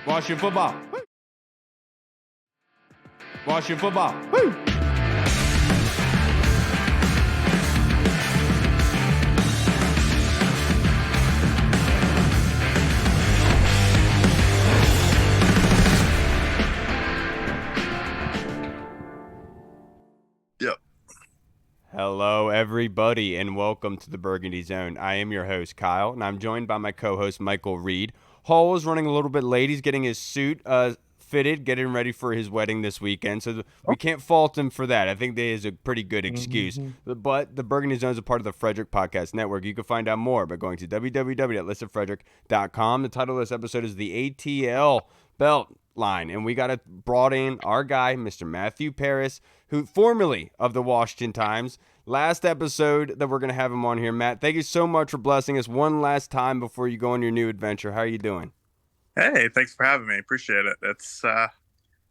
Washington football. Woo. Washington football. Woo. Yep. Hello, everybody, and welcome to the Burgundy Zone. I am your host, Kyle, and I'm joined by my co-host, Michael Reed. Hall is running a little bit late. He's getting his suit fitted, getting ready for his wedding this weekend, so we can't fault him for that. I think that is a pretty good excuse. But the Burgundy Zone is a part of the Frederick Podcast Network. You can find out more by going to www.listenfrederick.com. The title of this episode is the ATL Beltline, and we brought in our guy, Mr. Matthew Paris, who formerly of the Washington Times. Last episode that we're going to have him on here. Matt, thank you so much for blessing us one last time before you go on your new adventure. How are you doing? Hey, thanks for having me. Appreciate it. It's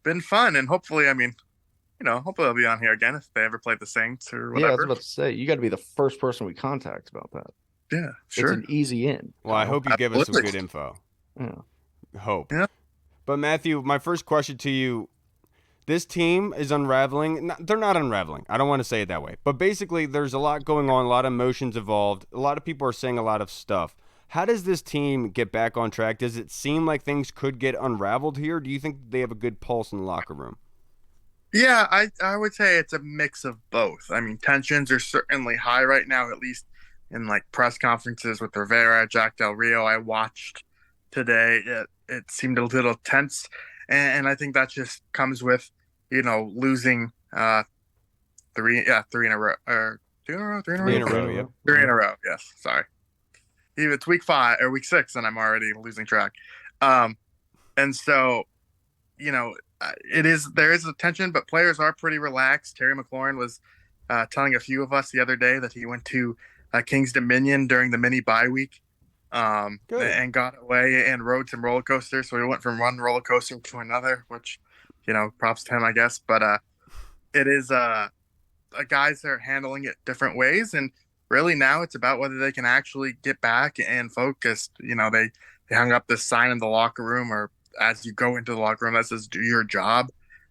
been fun, and hopefully, hopefully I'll be on here again if they ever play the Saints or whatever. Yeah, I was about to say, you got to be the first person we contact about that. Yeah, sure. It's an easy in. Well, I hope you give us some good info. Yeah. Hope. Yeah. But Matthew, my first question to you, this team is unraveling. They're not unraveling. I don't want to say it that way. But basically, there's a lot going on, a lot of emotions involved. A lot of people are saying a lot of stuff. How does this team get back on track? Does it seem like things could get unraveled here? Do you think they have a good pulse in the locker room? Yeah, I would say it's a mix of both. I mean, tensions are certainly high right now, at least in like press conferences with Rivera, Jack Del Rio. I watched today. It seemed a little tense, and I think that just comes with, losing three in a row, or two in a row, three in a row, Three in a row, yeah. Three in a row. Yes, sorry. Even it's week 5 or week 6, and I'm already losing track. And so, there is a tension, but players are pretty relaxed. Terry McLaurin was telling a few of us the other day that he went to King's Dominion during the mini bye week. And got away and rode some roller coasters. So we went from one roller coaster to another, which, props to him, I guess. But it is guys are handling it different ways. And really now it's about whether they can actually get back and focus. They hung up this sign in the locker room, or as you go into the locker room, that says, do your job.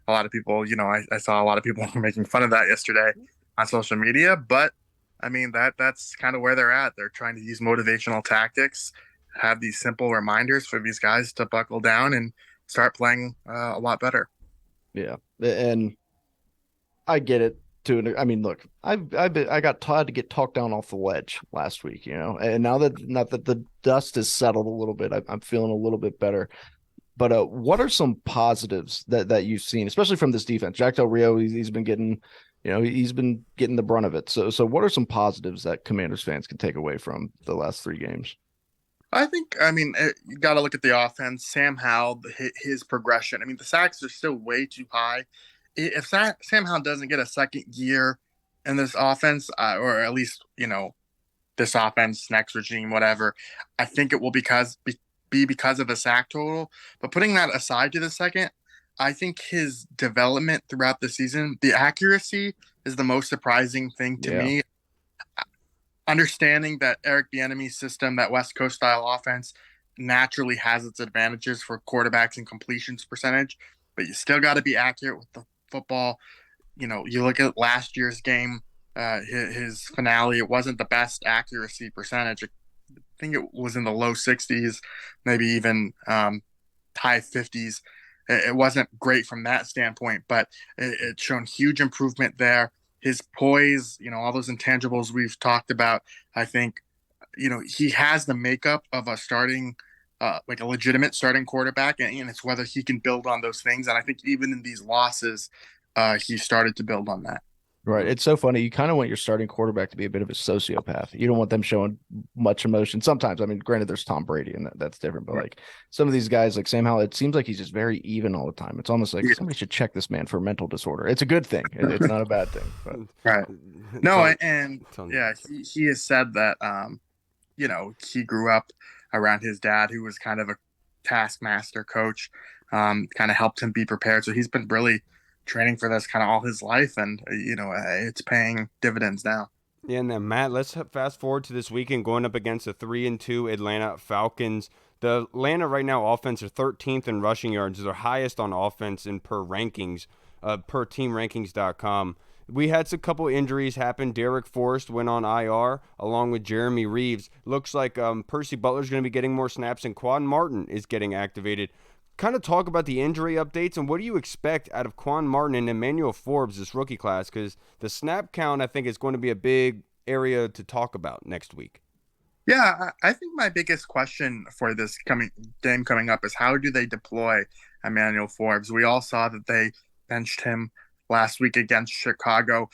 A lot of people, I saw a lot of people making fun of that yesterday on social media. But I mean, that's kind of where they're at. They're trying to use motivational tactics, have these simple reminders for these guys to buckle down and start playing a lot better. Yeah, and I get it too. I mean, look, I got had to get talked down off the ledge last week, and now that the dust has settled a little bit, I'm feeling a little bit better. But what are some positives that you've seen, especially from this defense? Jack Del Rio, he's been getting. He's been getting the brunt of it. So what are some positives that Commanders fans can take away from the last 3 games? You got to look at the offense. Sam Howell, his progression. I mean, the sacks are still way too high. If Sam Howell doesn't get a second year in this offense, or at least, this offense, next regime, whatever, I think it will be because of the sack total. But putting that aside to the second, I think his development throughout the season, the accuracy is the most surprising thing to me. Understanding that Eric Bieniemy's system, that West Coast style offense, naturally has its advantages for quarterbacks and completions percentage, but you still got to be accurate with the football. You look at last year's game, his finale, it wasn't the best accuracy percentage. I think it was in the low 60s, maybe even high 50s. It wasn't great from that standpoint, but it's shown huge improvement there. His poise, all those intangibles we've talked about, I think, he has the makeup of a starting, like a legitimate starting quarterback, and it's whether he can build on those things. And I think even in these losses, he started to build on that. Right. It's so funny. You kind of want your starting quarterback to be a bit of a sociopath. You don't want them showing much emotion. Sometimes, I mean, granted, there's Tom Brady, and that's different. But like some of these guys, like Sam Howell, it seems like he's just very even all the time. It's almost like somebody should check this man for mental disorder. It's a good thing. It's not a bad thing. But. Right. No, and yeah, he has said that, he grew up around his dad, who was kind of a taskmaster coach, kind of helped him be prepared. So he's been really training for this kind of all his life, and it's paying dividends now. Yeah, and then Matt, let's fast forward to this weekend, going up against the 3-2 Atlanta Falcons The Atlanta right now offense are 13th in rushing yards. They're highest on offense in per rankings, per teamrankings.com. We had a couple injuries happen. Derek Forrest went on IR along with Jeremy Reeves. Looks like Percy Butler's going to be getting more snaps, and Quan Martin is getting activated. Kind of talk about the injury updates and what do you expect out of Quan Martin and Emmanuel Forbes this rookie class? Because the snap count, I think, is going to be a big area to talk about next week. Yeah, I think my biggest question for this game coming up is how do they deploy Emmanuel Forbes? We all saw that they benched him last week against Chicago.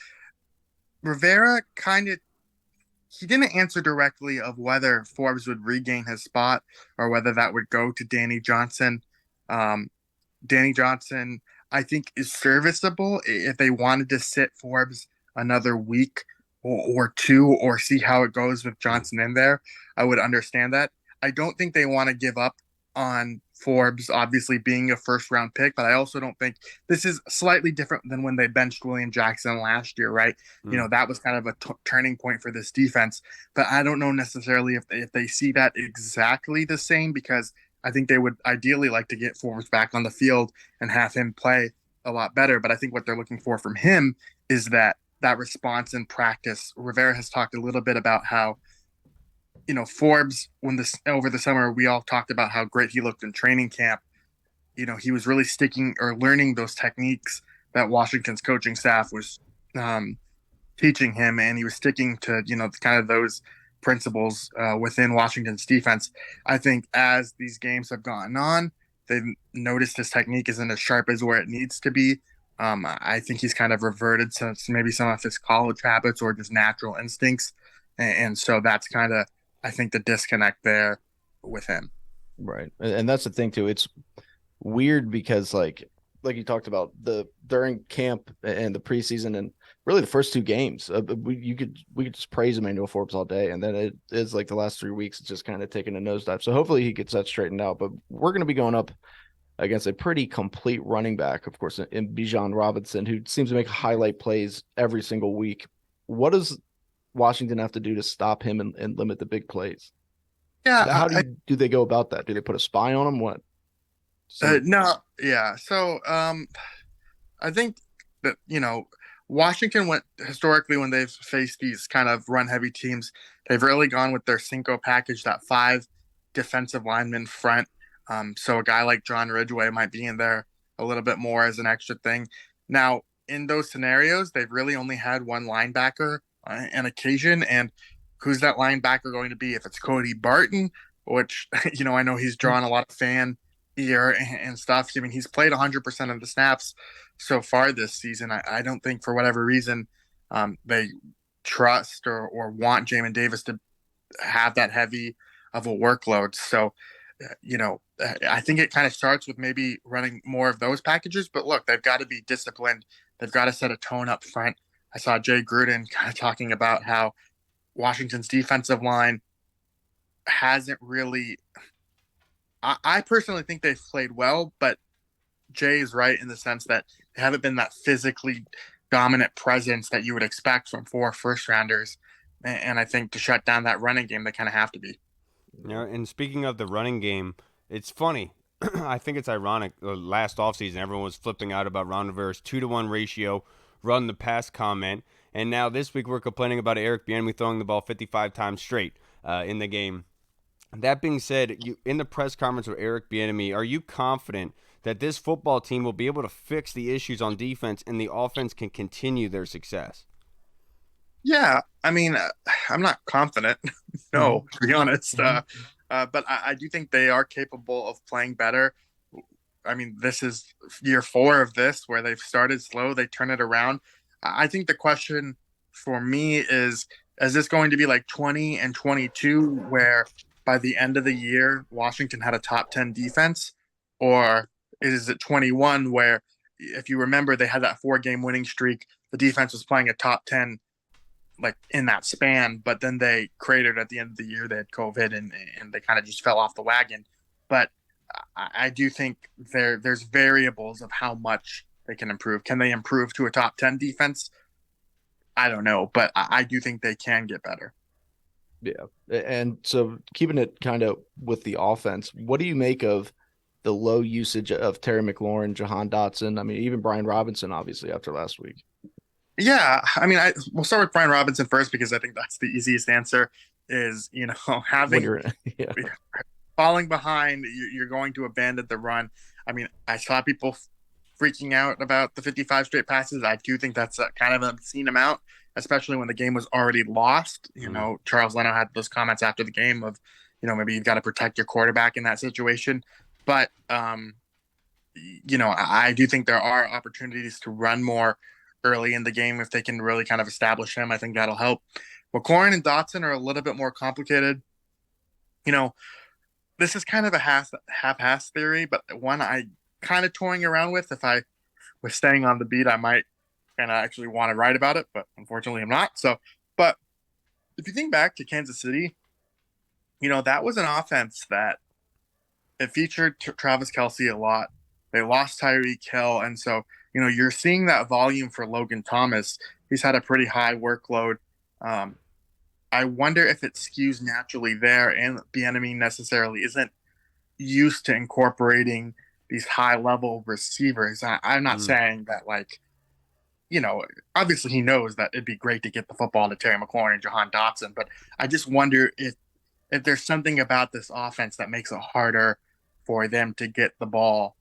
Rivera he didn't answer directly of whether Forbes would regain his spot or whether that would go to Danny Johnson. Danny Johnson, I think, is serviceable if they wanted to sit Forbes another week or two or see how it goes with Johnson in there. I would understand that. I don't think they want to give up on Forbes obviously being a first round pick, but I also don't think this is slightly different than when they benched William Jackson last year, right? That was kind of a turning point for this defense, but I don't know necessarily if they see that exactly the same, because I think they would ideally like to get Forbes back on the field and have him play a lot better. But I think what they're looking for from him is that response in practice. Rivera has talked a little bit about how, Forbes, over the summer, we all talked about how great he looked in training camp. He was really sticking or learning those techniques that Washington's coaching staff was teaching him, and he was sticking to, kind of those principles within Washington's defense. I think as these games have gone on, they've noticed his technique isn't as sharp as where it needs to be. I think he's kind of reverted to maybe some of his college habits or just natural instincts. And so that's kind of, I think, the disconnect there with him. Right. And that's the thing too. It's weird because like you talked about during camp and the preseason and really the first two games, we could just praise Emmanuel Forbes all day. And then it is like the last 3 weeks, it's just kind of taking a nosedive. So hopefully he gets that straightened out, but we're going to be going up against a pretty complete running back, of course, in Bijan Robinson, who seems to make highlight plays every single week. What does Washington have to do to stop him and limit the big plays? Yeah. How do they go about that? Do they put a spy on him? What? No. Yeah. So I think that, Washington went historically when they've faced these kind of run heavy teams, they've really gone with their Cinco package, that 5 defensive linemen front. So a guy like John Ridgeway might be in there a little bit more as an extra thing. Now, in those scenarios, they've really only had one linebacker an occasion. And who's that linebacker going to be? If it's Cody Barton, which, I know he's drawn a lot of fan ear and stuff. I mean, he's played 100% of the snaps so far this season. I don't think for whatever reason they trust or want Jamin Davis to have that heavy of a workload. So, I think it kind of starts with maybe running more of those packages. But look, they've got to be disciplined. They've got to set a tone up front. I saw Jay Gruden kind of talking about how Washington's defensive line hasn't really. I personally think they've played well, but Jay is right in the sense that they haven't been that physically dominant presence that you would expect from 4 first-rounders. And I think to shut down that running game, they kind of have to be. And speaking of the running game, it's funny. I think it's ironic. Last offseason, everyone was flipping out about Ron Rivera's 2-to-1 ratio, run the pass comment. And now this week we're complaining about Eric Bieniemy throwing the ball 55 times straight in the game. That being said, in the press conference with Eric Bieniemy, are you confident that this football team will be able to fix the issues on defense and the offense can continue their success? Yeah, I mean, I'm not confident, no, to be honest. But I do think they are capable of playing better. I mean, this is year 4 of this where they've started slow, they turn it around. I think the question for me is this going to be like 20 and 22, where by the end of the year, Washington had a top 10 defense? Or is it 21 where, if you remember, they had that 4-game winning streak, the defense was playing a top 10 like in that span, but then they cratered at the end of the year. They had COVID and they kind of just fell off the wagon. But I do think there's variables of how much they can improve. Can they improve to a top 10 defense? I don't know, but I do think they can get better. Yeah. And so keeping it kind of with the offense, what do you make of the low usage of Terry McLaurin, Jahan Dotson? I mean, even Brian Robinson, obviously, after last week. Yeah, I mean, we'll start with Brian Robinson first because I think that's the easiest answer. Is When having you're, yeah, falling behind, you're going to abandon the run. I mean, I saw people freaking out about the 55 straight passes. I do think that's a kind of an obscene amount, especially when the game was already lost. Charles Leno had those comments after the game of, maybe you've got to protect your quarterback in that situation. But, I do think there are opportunities to run more early in the game if they can really kind of establish him. I think that'll help. McLaurin and Dotson are a little bit more complicated. You know, this is kind of a half-ass theory, but one I kind of toying around with. If I was staying on the beat, I might kind of actually want to write about it, but unfortunately I'm not. So, but if you think back to Kansas City, that was an offense that it featured Travis Kelce a lot. They lost Tyreek Hill, and so you're seeing that volume for Logan Thomas. He's had a pretty high workload. I wonder if it skews naturally there, and Bieniemy necessarily isn't used to incorporating these high level receivers. I'm not saying that obviously he knows that it'd be great to get the football to Terry McLaurin and Jahan Dotson, but I just wonder if there's something about this offense that makes it harder for them to get the ball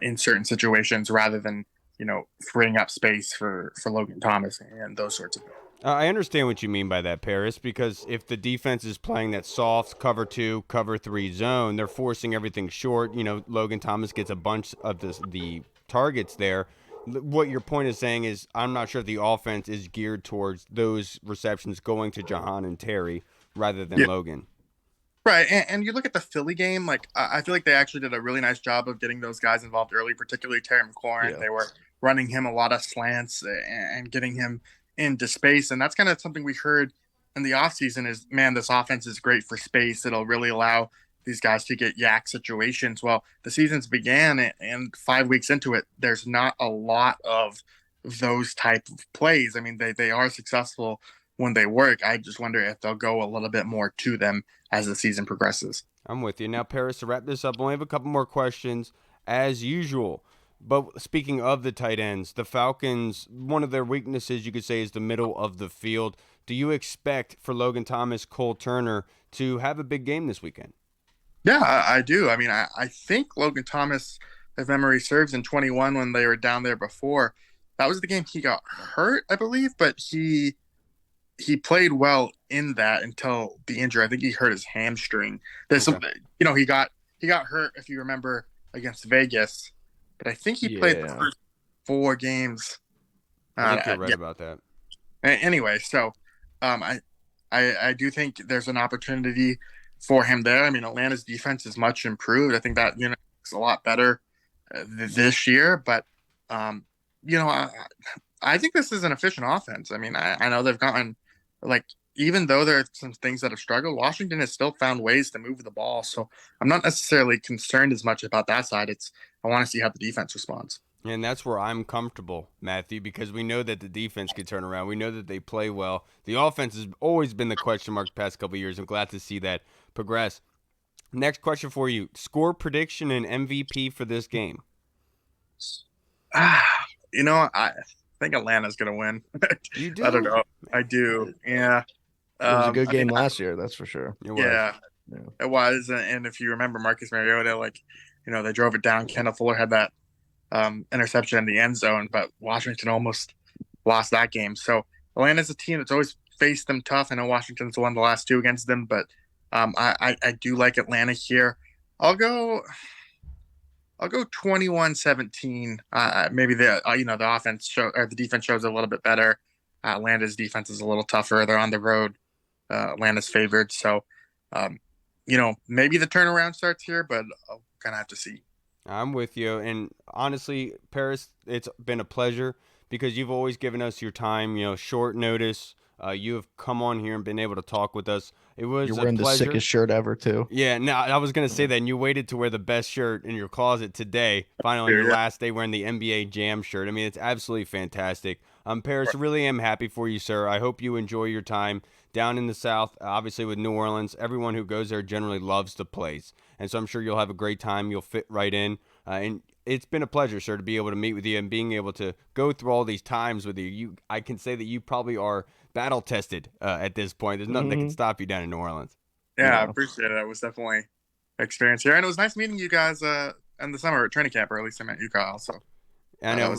in certain situations rather than freeing up space for Logan Thomas and those sorts of things. I understand what you mean by that, Paris, because if the defense is playing that soft cover 2, cover 3 zone, they're forcing everything short. Logan Thomas gets a bunch of the targets there. What your point is saying is I'm not sure if the offense is geared towards those receptions going to Jahan and Terry rather than Logan. Right, and you look at the Philly game, I feel like they actually did a really nice job of getting those guys involved early, particularly Terry McLaurin. Yeah. They were running him a lot of slants and getting him into space, and that's kind of something we heard in the offseason is, man, this offense is great for space. It'll really allow these guys to get yak situations. Well, the season's began, and 5 weeks into it, there's not a lot of those type of plays. I mean, they are successful when they work. I just wonder if they'll go a little bit more to them as the season progresses. I'm with you. Now, Paris, to wrap this up, we only have a couple more questions as usual. But speaking of the tight ends, the Falcons, one of their weaknesses, you could say, is the middle of the field. Do you expect for Logan Thomas, Cole Turner to have a big game this weekend? Yeah, I do. I mean, I think Logan Thomas, if memory serves, in 21 when they were down there before, that was the game he got hurt, I believe, but he played well in that until the injury. I think he hurt his hamstring. There's some, he got hurt, if you remember, against Vegas, but I think he played the first 4 games. I think you're right about that. Anyway, so I do think there's an opportunity for him there. I mean, Atlanta's defense is much improved. I think that unit is a lot better this year, but I think this is an efficient offense. I mean, I know they've gotten even though there are some things that have struggled, Washington has still found ways to move the ball. So I'm not necessarily concerned as much about that side. I want to see how the defense responds. And that's where I'm comfortable, Matthew, because we know that the defense can turn around. We know that they play well. The offense has always been the question mark the past couple of years. I'm glad to see that progress. Next question for you. Score prediction and MVP for this game. I think Atlanta's going to win. You do? I don't know. I do. Yeah. It was a good game last year, that's for sure. Yeah, it was. And if you remember Marcus Mariota, they drove it down. Kendall Fuller had that interception in the end zone, but Washington almost lost that game. So Atlanta's a team that's always faced them tough. I know Washington's won the last 2 against them, but I do like Atlanta here. I'll go 21-17. Maybe the offense or the defense shows a little bit better. Atlanta's defense is a little tougher. They're on the road. Atlanta's favored. So, maybe the turnaround starts here, but I'll kind of have to see. I'm with you. And honestly, Paris, it's been a pleasure because you've always given us your time, short notice. You have come on here and been able to talk with us. It was You're wearing a pleasure. The sickest shirt ever, too. Yeah, no, I was going to say that, and you waited to wear the best shirt in your closet today, finally on your last day wearing the NBA Jam shirt. I mean, it's absolutely fantastic. Paris, really am happy for you, sir. I hope you enjoy your time down in the South, obviously with New Orleans, everyone who goes there generally loves the place. And so I'm sure you'll have a great time. You'll fit right in. And it's been a pleasure, sir, to be able to meet with you and being able to go through all these times with you. I can say that you probably are battle tested at this point. There's nothing that can stop you down in New Orleans. Yeah, I appreciate it. It was definitely an experience here. And it was nice meeting you guys in the summer at training camp, or at least I met you, Kyle. So I know.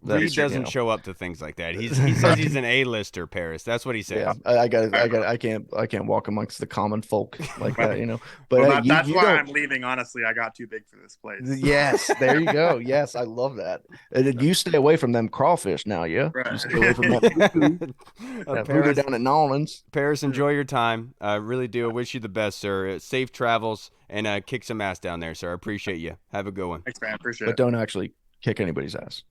Reed doesn't show up to things like that. He says he's an A-lister, Paris. That's what he says. Yeah, I can't walk amongst the common folk like that, But well, that's why I'm leaving. Honestly, I got too big for this place. Yes, there you go. Yes, I love that. And you stay away from them crawfish now, yeah. Right. You stay away from that voodoo down at Nolans. Paris, enjoy your time. I really do. I wish you the best, sir. Safe travels and kick some ass down there, sir. I appreciate you. Have a good one. Thanks, man. Appreciate it. But don't actually kick anybody's ass.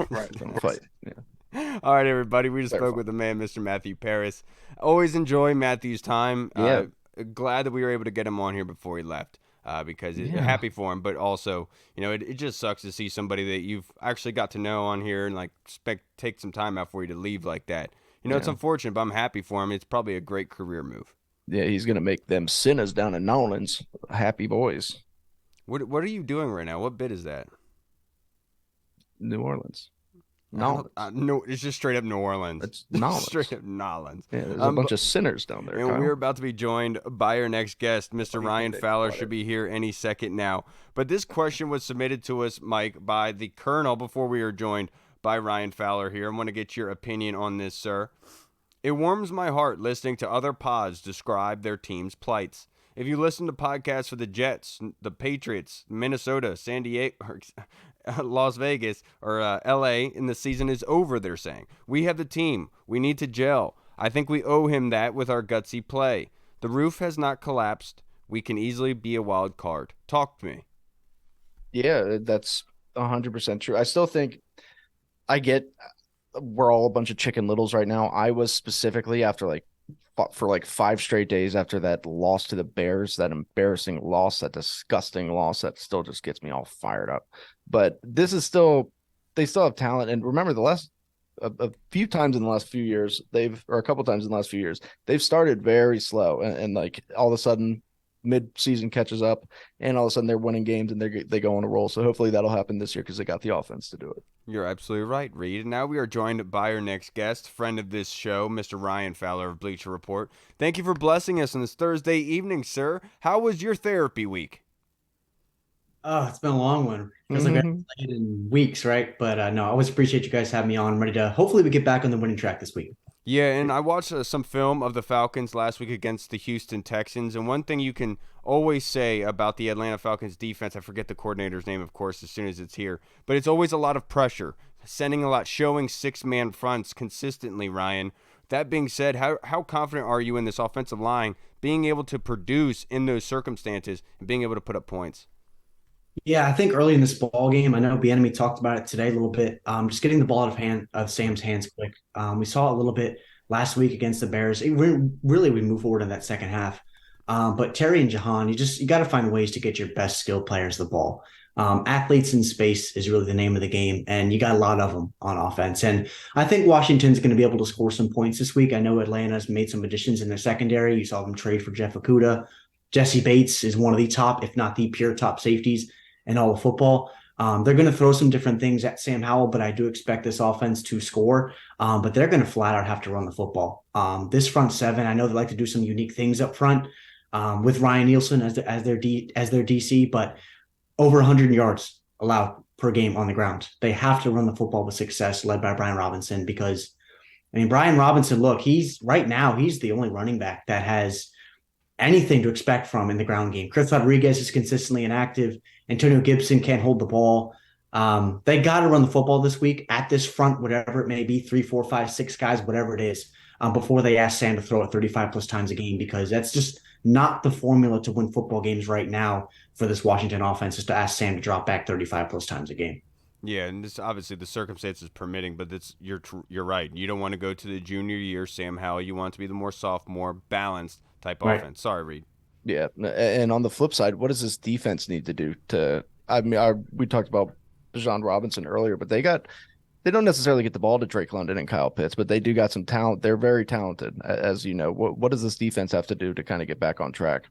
Right. Don't fight. Yeah. All right, everybody. We just spoke with the man, Mr. Matthew Paris. Always enjoy Matthew's time. Yeah. Glad that we were able to get him on here before he left because happy for him. But also, it just sucks to see somebody that you've actually got to know on here and take some time out for you to leave like that. It's unfortunate, but I'm happy for him. It's probably a great career move. Yeah, he's going to make them sinners down in Nolans happy boys. What are you doing right now? What bit is that? New Orleans. No, it's just straight up New Orleans. It's Nolans. Straight up Nolans. Yeah, there's a bunch of sinners down there. And we're about to be joined by our next guest, Mr. Ryan Fowler. Should be here any second now. But this question was submitted to us, Mike, by the Colonel before we were joined by Ryan Fowler here. I want to get your opinion on this, sir. It warms my heart listening to other pods describe their team's plights. If you listen to podcasts for the Jets, the Patriots, Minnesota, San Diego, Las Vegas, or LA, and the season is over, they're saying. We have the team. We need to gel. I think we owe him that with our gutsy play. The roof has not collapsed. We can easily be a wild card. Talk to me. Yeah, that's 100% true. I still think we're all a bunch of chicken littles right now. I was specifically for 5 straight days after that loss to the Bears, that embarrassing loss, that disgusting loss that still just gets me all fired up. But they still have talent. And remember, a few times in the last few years, a couple times in the last few years, they've started very slow and all of a sudden mid-season catches up and all of a sudden they're winning games and they go on a roll. So hopefully that'll happen this year because they got the offense to do it. You're absolutely right, Reed. And now we are joined by our next guest, friend of this show, Mr. Ryan Fowler of Bleacher Report. Thank you for blessing us on this Thursday evening, sir. How was your therapy week? Oh, it's been a long one. Feels like I haven't played in weeks, right? But no, I always appreciate you guys having me on. I'm ready to hopefully we get back on the winning track this week. Yeah, and I watched some film of the Falcons last week against the Houston Texans, and one thing you can always say about the Atlanta Falcons defense, I forget the coordinator's name, of course, as soon as it's here, but it's always a lot of pressure, sending a lot, showing 6-man fronts consistently, Ryan. That being said, how confident are you in this offensive line being able to produce in those circumstances and being able to put up points? Yeah, I think early in this ball game, I know Bieniemy talked about it today a little bit. Just getting the ball out of Sam's hands quick. We saw it a little bit last week against the Bears. We moved forward in that second half. But Terry and Jahan, you got to find ways to get your best skilled players the ball. Athletes in space is really the name of the game, and you got a lot of them on offense. And I think Washington's going to be able to score some points this week. I know Atlanta's made some additions in their secondary. You saw them trade for Jeff Okudah. Jesse Bates is one of the top, if not the pure top safeties in all of football. They're going to throw some different things at Sam Howell, but I do expect this offense to score. But they're going to flat out have to run the football. This front seven, I know they like to do some unique things up front with Ryan Nielsen as their DC, but over 100 yards allowed per game on the ground. They have to run the football with success, led by Brian Robinson, because Brian Robinson, look, he's the only running back that has anything to expect from in the ground game. Chris Rodriguez is consistently inactive. Antonio Gibson can't hold the ball. They got to run the football this week at this front, whatever it may be, 3, 4, 5, 6 guys, whatever it is, before they ask Sam to throw it 35 plus times a game, because that's just not the formula to win football games right now for this Washington offense, is to ask Sam to drop back 35 plus times a game. Yeah, and this obviously the circumstances permitting, but you're right. You don't want to go to the junior year Sam Howell. You want it to be the more sophomore, balanced type offense. Sorry, Reed. Yeah, and on the flip side, what does this defense need to do to? We talked about Bijan Robinson earlier, but they got They don't necessarily get the ball to Drake London and Kyle Pitts, but they do got some talent. They're very talented, as you know. What does this defense have to do to kind of get back on track?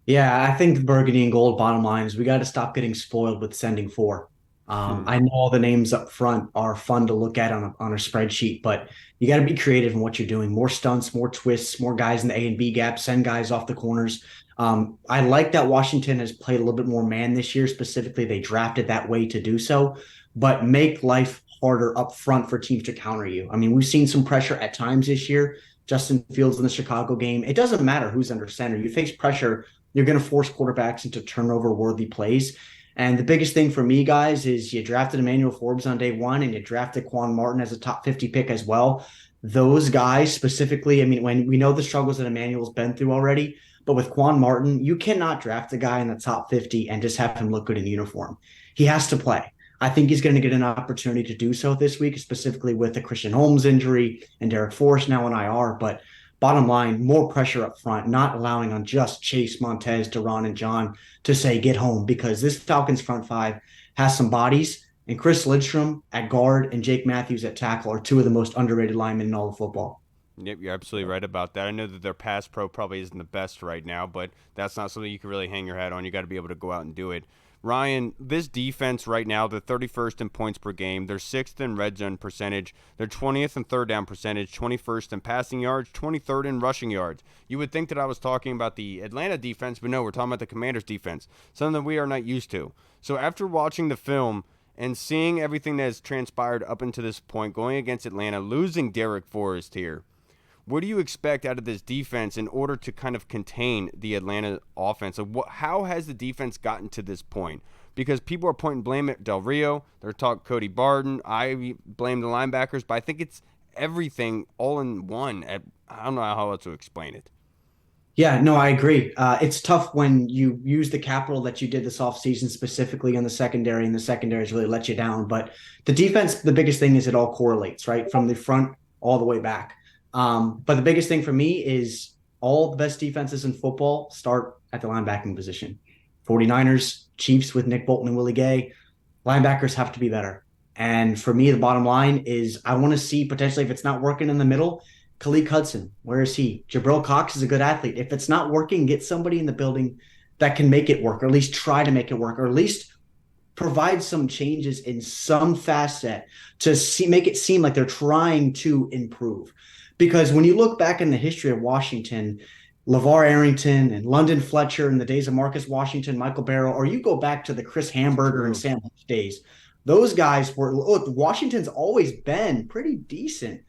Yeah, I think the Burgundy and Gold bottom line is we got to stop getting spoiled with sending four. I know all the names up front are fun to look at on a spreadsheet, but you got to be creative in what you're doing. More stunts, more twists, more guys in the A and B gap, send guys off the corners. I like that Washington has played a little bit more man this year. Specifically, they drafted that way to do so, but make life harder up front for teams to counter you. I mean, we've seen some pressure at times this year. Justin Fields in the Chicago game. It doesn't matter who's under center. You face pressure, you're going to force quarterbacks into turnover-worthy plays. And the biggest thing for me, guys, is you drafted Emmanuel Forbes on day one and you drafted Quan Martin as a top 50 pick as well. Those guys specifically, I mean, when we know the struggles that Emmanuel's been through already, but with Quan Martin, you cannot draft a guy in the top 50 and just have him look good in uniform. He has to play. I think he's going to get an opportunity to do so this week, specifically with the Christian Holmes injury and Derek Forrest now on IR. But bottom line, more pressure up front, not allowing on just Chase, Montez, Duran, and John to say, get home, because this Falcons front five has some bodies, and Chris Lidstrom at guard and Jake Matthews at tackle are two of the most underrated linemen in all of football. Yep, you're absolutely right about that. I know that their pass pro probably isn't the best right now, but that's not something you can really hang your hat on. You got to be able to go out and do it. Ryan, this defense right now, they're 31st in points per game. They're 6th in red zone percentage. They're 20th in third down percentage, 21st in passing yards, 23rd in rushing yards. You would think that I was talking about the Atlanta defense, but no, we're talking about the Commanders defense, something that we are not used to. So after watching the film and seeing everything that has transpired up until this point, going against Atlanta, losing Derek Forrest here, what do you expect out of this defense in order to kind of contain the Atlanta offense? How has the defense gotten to this point? Because people are pointing blame at Del Rio. They're talking Cody Barton. I blame the linebackers, but I think it's everything all in one. I don't know how else to explain it. Yeah, no, I agree. It's tough when you use the capital that you did this offseason specifically on the secondary, and the secondary has really let you down. But the defense, the biggest thing is it all correlates, right? From the front all the way back. But the biggest thing for me is all the best defenses in football start at the linebacking position. 49ers, Chiefs with Nick Bolton and Willie Gay, linebackers have to be better. And for me, the bottom line is I want to see potentially, if it's not working in the middle, Khaleke Hudson, where is he? Jabril Cox is a good athlete. If it's not working, get somebody in the building that can make it work, or at least try to make it work, or at least provide some changes in some facet to make it seem like they're trying to improve. Because when you look back in the history of Washington, LeVar Arrington and London Fletcher in the days of Marcus Washington, Michael Barrow, or you go back to the Chris Hamburger and Sam Howells days, those guys were, look, Washington's always been pretty decent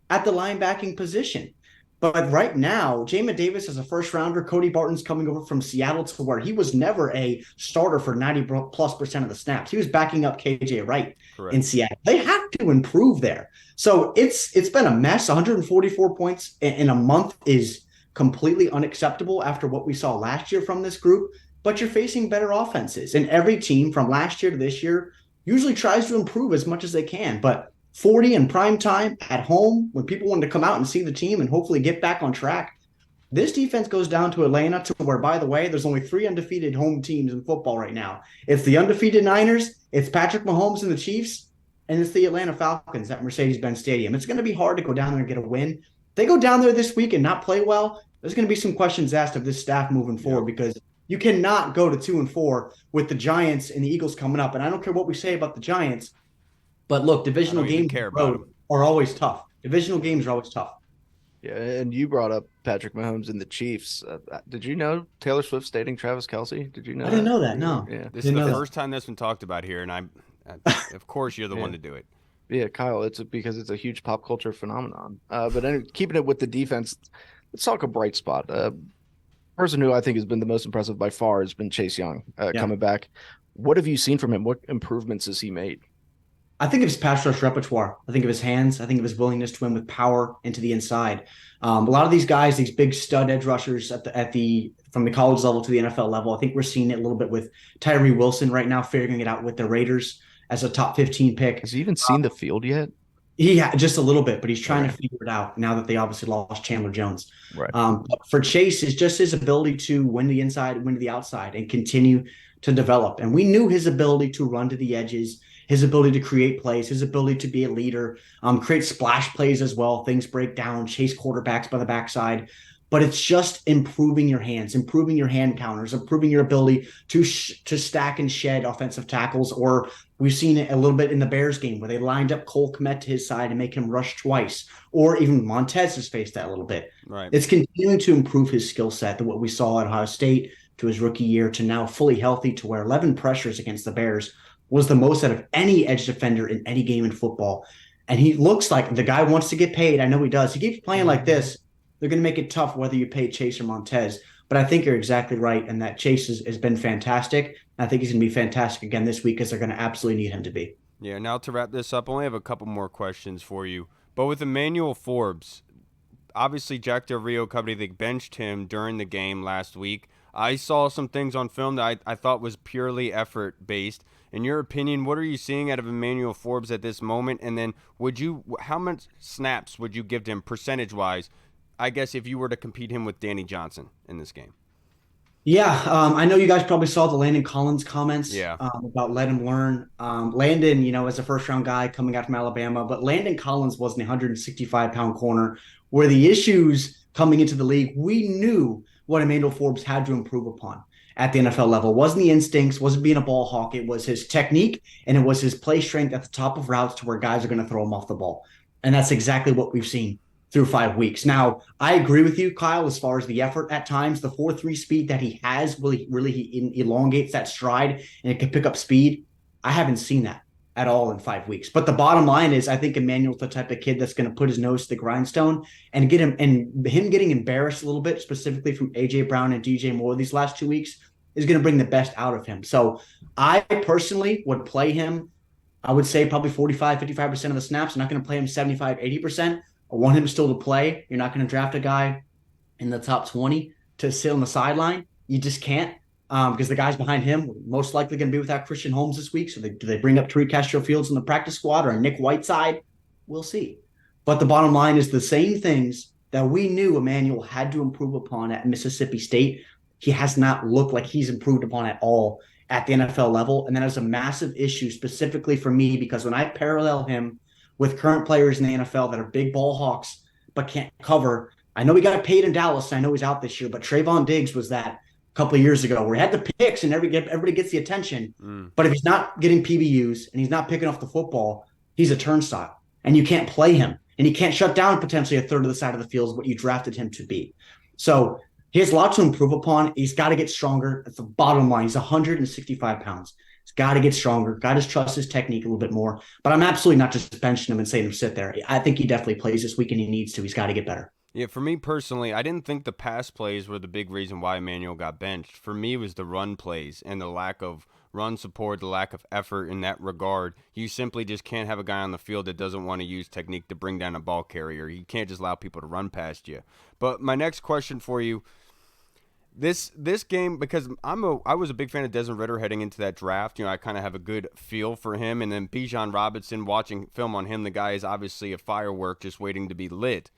at the linebacking position. But right now, Jamin Davis is a first rounder. Cody Barton's coming over from Seattle, to where he was never a starter for 90+% of the snaps. He was backing up KJ Wright in Seattle. They have to improve there. So it's been a mess. 144 points in a month is completely unacceptable after what we saw last year from this group. But you're facing better offenses. And every team from last year to this year usually tries to improve as much as they can. But 40 in prime time at home, when people want to come out and see the team and hopefully get back on track, this defense goes down to Atlanta, to where, by the way, there's only 3 undefeated home teams in football right now. It's the undefeated Niners, it's Patrick Mahomes and the Chiefs, and it's the Atlanta Falcons at Mercedes-Benz Stadium. It's going to be hard to go down there and get a win. If they go down there this week and not play well, there's going to be some questions asked of this staff moving forward, because you cannot go to 2-4 with the Giants and the Eagles coming up. And I don't care what we say about the Giants, but look, divisional games are always tough. Divisional games are always tough. Yeah, and you brought up Patrick Mahomes and the Chiefs. Did you know Taylor Swift's dating Travis Kelce? Did you know? I didn't know that. No. Yeah. This is the first time that's been talked about here, and of course, you're the one to do it. Yeah, Kyle, because it's a huge pop culture phenomenon. But anyway, keeping it with the defense, let's talk a bright spot. Person who I think has been the most impressive by far has been Chase Young coming back. What have you seen from him? What improvements has he made? I think of his pass rush repertoire. I think of his hands. I think of his willingness to win with power into the inside. A lot of these guys, these big stud edge rushers from the college level to the NFL level, I think we're seeing it a little bit with Tyree Wilson right now, figuring it out with the Raiders as a top 15 pick. Has he even seen the field yet? Just a little bit, but he's trying to figure it out now that they obviously lost Chandler Jones. Right. But for Chase, is just his ability to win the inside, win to the outside, and continue to develop. And we knew his ability to run to the edges, his ability to create plays, his ability to be a leader, create splash plays as well. Things break down, chase quarterbacks by the backside. But it's just improving your hands, improving your hand counters, improving your ability to stack and shed offensive tackles. Or we've seen it a little bit in the Bears game where they lined up Cole Kmet to his side and make him rush twice. Or even Montez has faced that a little bit. Right. It's continuing to improve his skill set, what we saw at Ohio State to his rookie year to now fully healthy, to where 11 pressures against the Bears was the most out of any edge defender in any game in football. And he looks like the guy wants to get paid. I know he does. He keeps playing like this. They're going to make it tough whether you pay Chase or Montez. But I think you're exactly right, and that Chase has been fantastic. I think he's going to be fantastic again this week because they're going to absolutely need him to be. Yeah, now to wrap this up, I only have a couple more questions for you. But with Emmanuel Forbes, obviously Jack Del Rio Company, they benched him during the game last week. I saw some things on film that I thought was purely effort-based. In your opinion, what are you seeing out of Emmanuel Forbes at this moment? And then how much snaps would you give to him percentage-wise, I guess, if you were to compete him with Danny Johnson in this game? Yeah, I know you guys probably saw the Landon Collins comments Yeah. About let him learn. Landon, as a first-round guy coming out from Alabama, but Landon Collins was an 165-pound corner where the issues coming into the league, we knew what Emmanuel Forbes had to improve upon at the NFL level. It wasn't the instincts, wasn't being a ball hawk. It was his technique, and it was his play strength at the top of routes to where guys are going to throw him off the ball. And that's exactly what we've seen through 5 weeks. Now, I agree with you, Kyle, as far as the effort at times. The 4.3 speed that he has really elongates that stride, and it can pick up speed. I haven't seen that at all in 5 weeks. But the bottom line is I think Emmanuel's the type of kid that's going to put his nose to the grindstone and him getting embarrassed a little bit, specifically from A.J. Brown and DJ Moore these last 2 weeks, is going to bring the best out of him. So I personally would play him, I would say probably 45, 55% of the snaps. I'm not going to play him 75, 80%. I want him still to play. You're not going to draft a guy in the top 20 to sit on the sideline. You just can't, because the guys behind him are most likely going to be without Christian Holmes this week. So do they bring up Tariq Castro-Fields in the practice squad or a Nick Whiteside? We'll see. But the bottom line is the same things that we knew Emmanuel had to improve upon at Mississippi State. He has not looked like he's improved upon at all at the NFL level. And that is a massive issue specifically for me, because when I parallel him with current players in the NFL that are big ball hawks but can't cover. I know he got paid in Dallas, and I know he's out this year, but Trayvon Diggs was that a couple of years ago where he had the picks and everybody gets the attention. But if he's not getting PBUs and he's not picking off the football, he's a turnstile, and you can't play him, and he can't shut down potentially a third of the side of the field is what you drafted him to be. So he has a lot to improve upon. He's got to get stronger. That's the bottom line. He's 165 pounds. He's got to get stronger, got to trust his technique a little bit more. But I'm absolutely not just benching him and saying him sit there. I think he definitely plays this week, and he needs to. He's got to get better. Yeah, for me personally, I didn't think the pass plays were the big reason why Emmanuel got benched. For me, it was the run plays and the lack of run support, the lack of effort in that regard. You simply just can't have a guy on the field that doesn't want to use technique to bring down a ball carrier. You can't just allow people to run past you. But my next question for you, This game, because I was a big fan of Desmond Ridder heading into that draft. I kind of have a good feel for him. And then Bijan Robinson, watching film on him, the guy is obviously a firework just waiting to be lit.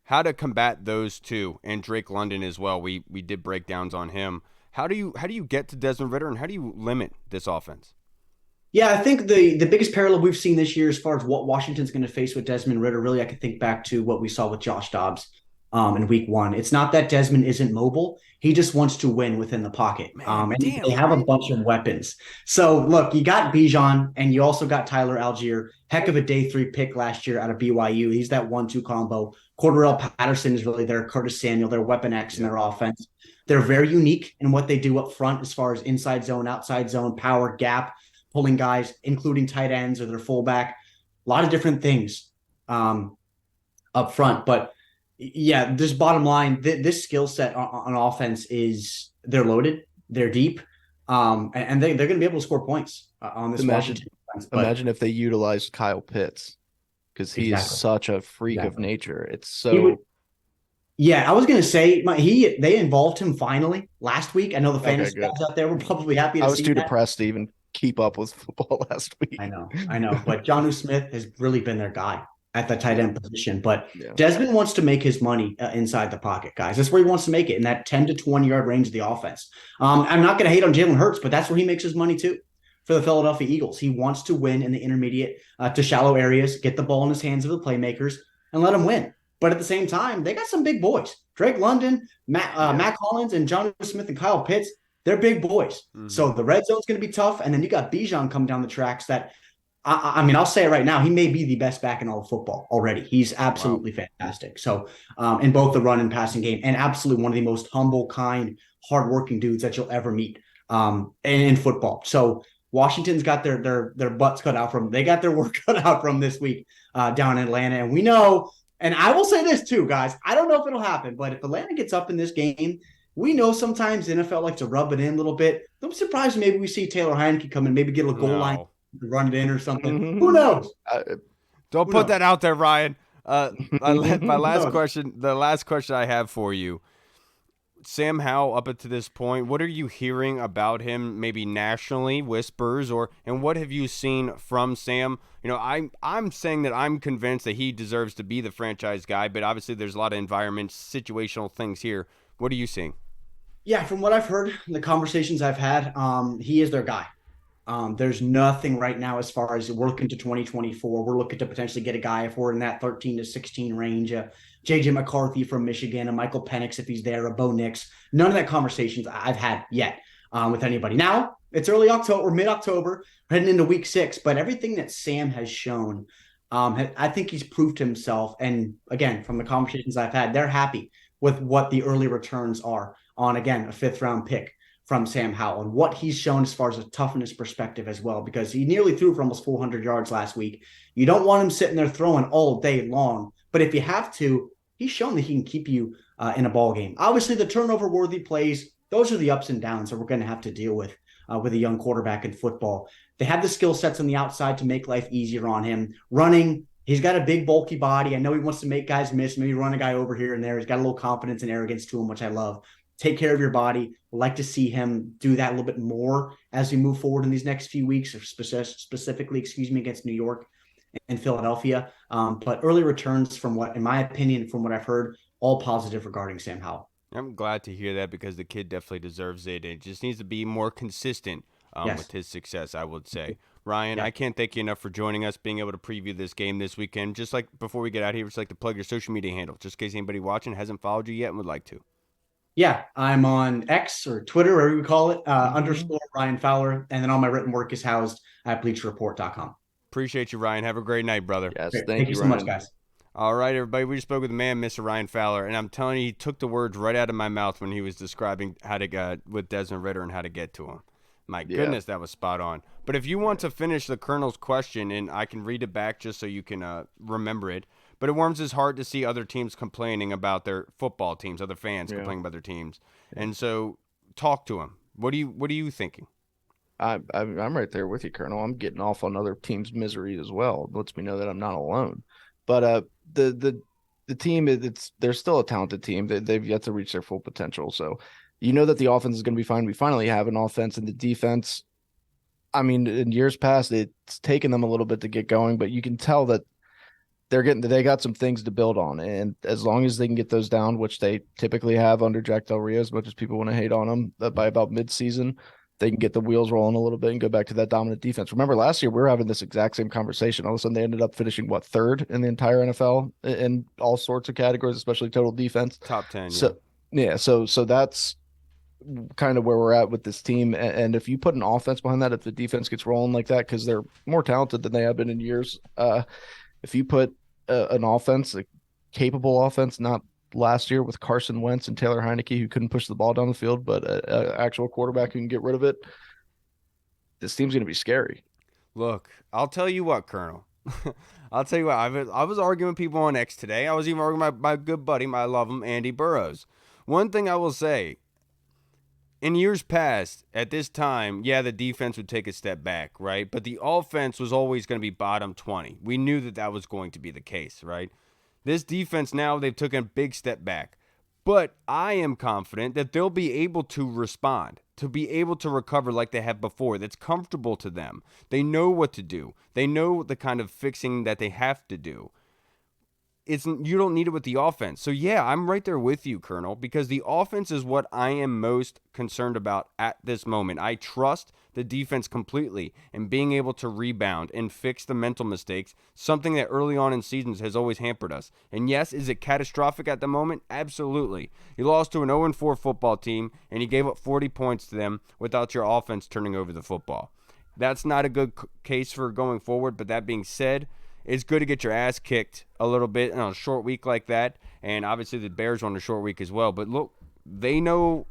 How to combat those two, and Drake London as well. We did breakdowns on him. How do you get to Desmond Ridder, and how do you limit this offense? Yeah, I think the biggest parallel we've seen this year as far as what Washington's going to face with Desmond Ridder, really, I can think back to what we saw with Josh Dobbs in week 1. It's not that Desmond isn't mobile. He just wants to win within the pocket. And they have a bunch of weapons. So, look, you got Bijan, and you also got Tyler Algier. Heck of a day 3 pick last year out of BYU. He's that 1-2 combo. Cordarrelle Patterson is really their Curtis Samuel, their weapon X in their offense. They're very unique in what they do up front as far as inside zone, outside zone, power, gap, pulling guys, including tight ends or their fullback. A lot of different things up front. But, yeah, this bottom line, this skill set on offense is they're loaded, they're deep, and they're going to be able to score points on this Washington defense. Imagine if they utilized Kyle Pitts, because he is such a freak of nature. It's so. Yeah, I was going to say they involved him finally last week. I know the fantasy guys out there were probably happy to see that. I was too depressed to even keep up with football last week. I know. But Jonnu Smith has really been their guy at the tight end position. But Yeah. Desmond wants to make his money inside the pocket, guys. That's where he wants to make it, in that 10 to 20 yard range of the offense. I'm not going to hate on Jalen Hurts, but that's where he makes his money too. For the Philadelphia Eagles, he wants to win in the intermediate to shallow areas, get the ball in his hands of the playmakers, and let him win. But at the same time, they got some big boys. Drake London, Mac Hollins, and John Smith and Kyle Pitts, they're big boys. Mm-hmm. So the red zone's going to be tough. And then you got Bijan come down the tracks that, I mean, I'll say it right now, he may be the best back in all of football already. He's absolutely fantastic. So in both the run and passing game, and absolutely one of the most humble, kind, hardworking dudes that you'll ever meet in football. So Washington's got their butts cut out from, they got their work cut out from this week down in Atlanta. And we know, and I will say this too, guys, I don't know if it'll happen, but if Atlanta gets up in this game, we know sometimes the NFL likes to rub it in a little bit. I'm surprised maybe we see Taylor Heineke come in, maybe get a goal line, run it in or something. Mm-hmm. Who knows? Don't put that out there, Ryan. My last question, the last question I have for you, Sam Howell, up to this point, what are you hearing about him, maybe nationally, whispers, and what have you seen from Sam? You know, I'm saying that I'm convinced that he deserves to be the franchise guy, but obviously there's a lot of environment, situational things here. What are you seeing? Yeah, from what I've heard, the conversations I've had, he is their guy. There's nothing right now as far as we're looking to 2024. We're looking to potentially get a guy if we're in that 13 to 16 range. J.J. McCarthy from Michigan, a Michael Penix if he's there, a Bo Nix. None of that conversations I've had yet with anybody. Now, it's early October, mid-October, heading into week 6, but everything that Sam has shown, I think he's proved himself. And again, from the conversations I've had, they're happy with what the early returns are on, again, a 5th-round pick from Sam Howell and what he's shown as far as a toughness perspective as well, because he nearly threw for almost 400 yards last week. You don't want him sitting there throwing all day long, but if you have to, he's shown that he can keep you in a ball game. Obviously, the turnover-worthy plays, those are the ups and downs that we're going to have to deal with a young quarterback in football. They have the skill sets on the outside to make life easier on him. Running, he's got a big, bulky body. I know he wants to make guys miss, maybe run a guy over here and there. He's got a little confidence and arrogance to him, which I love. Take care of your body. I'd like to see him do that a little bit more as we move forward in these next few weeks, or specifically, against New York and Philadelphia. But early returns from what, in my opinion, from what I've heard, all positive regarding Sam Howell. I'm glad to hear that because the kid definitely deserves it. It just needs to be more consistent with his success, I would say. Ryan, I can't thank you enough for joining us, being able to preview this game this weekend. Just like before we get out of here, just like to plug your social media handle, just in case anybody watching hasn't followed you yet and would like to. Yeah, I'm on X or Twitter, whatever you call it, _ Ryan Fowler. And then all my written work is housed at bleacherreport.com. Appreciate you, Ryan. Have a great night, brother. Yes, thank you so much, guys. All right, everybody. We just spoke with the man, Mr. Ryan Fowler, and I'm telling you, he took the words right out of my mouth when he was describing how to get with Desmond Ridder and how to get to him. My goodness, that was spot on. But if you want to finish the Colonel's question, and I can read it back just so you can remember it, but it warms his heart to see other teams complaining about their football teams, other fans complaining about their teams. And so talk to him. What are you thinking? I'm right there with you, Colonel. I'm getting off on other teams' misery as well. It lets me know that I'm not alone. But the team, they're still a talented team. They've yet to reach their full potential. So you know that the offense is going to be fine. We finally have an offense, and the defense, I mean, in years past, it's taken them a little bit to get going, but you can tell that they got some things to build on. And as long as they can get those down, which they typically have under Jack Del Rio, as much as people want to hate on them, by about midseason, they can get the wheels rolling a little bit and go back to that dominant defense. Remember last year, we were having this exact same conversation. All of a sudden they ended up finishing 3rd in the entire NFL in all sorts of categories, especially total defense. Top 10. So that's kind of where we're at with this team. And if you put an offense behind that, if the defense gets rolling like that, because they're more talented than they have been in years, if you put an offense, a capable offense, not last year with Carson Wentz and Taylor Heineke, who couldn't push the ball down the field, but an actual quarterback who can get rid of it, this team's going to be scary. Look, I'll tell you what, Colonel. I'll tell you what. I was arguing with people on X today. I was even arguing with my good buddy, I love him, Andy Burrows. One thing I will say, in years past, at this time, the defense would take a step back, right? But the offense was always going to be bottom 20. We knew that was going to be the case, right? This defense now, they've taken a big step back. But I am confident that they'll be able to respond, to be able to recover like they have before. That's comfortable to them. They know what to do. They know the kind of fixing that they have to do. you don't need it with the offense. So yeah, I'm right there with you, Colonel, because the offense is what I am most concerned about at this moment. I trust the defense completely and being able to rebound and fix the mental mistakes, something that early on in seasons has always hampered us. And yes, is it catastrophic at the moment? Absolutely. You lost to an 0-4 football team and you gave up 40 points to them without your offense turning over the football. That's not a good case for going forward, but that being said, it's good to get your ass kicked a little bit on a short week like that. And obviously the Bears on a short week as well. But look, they know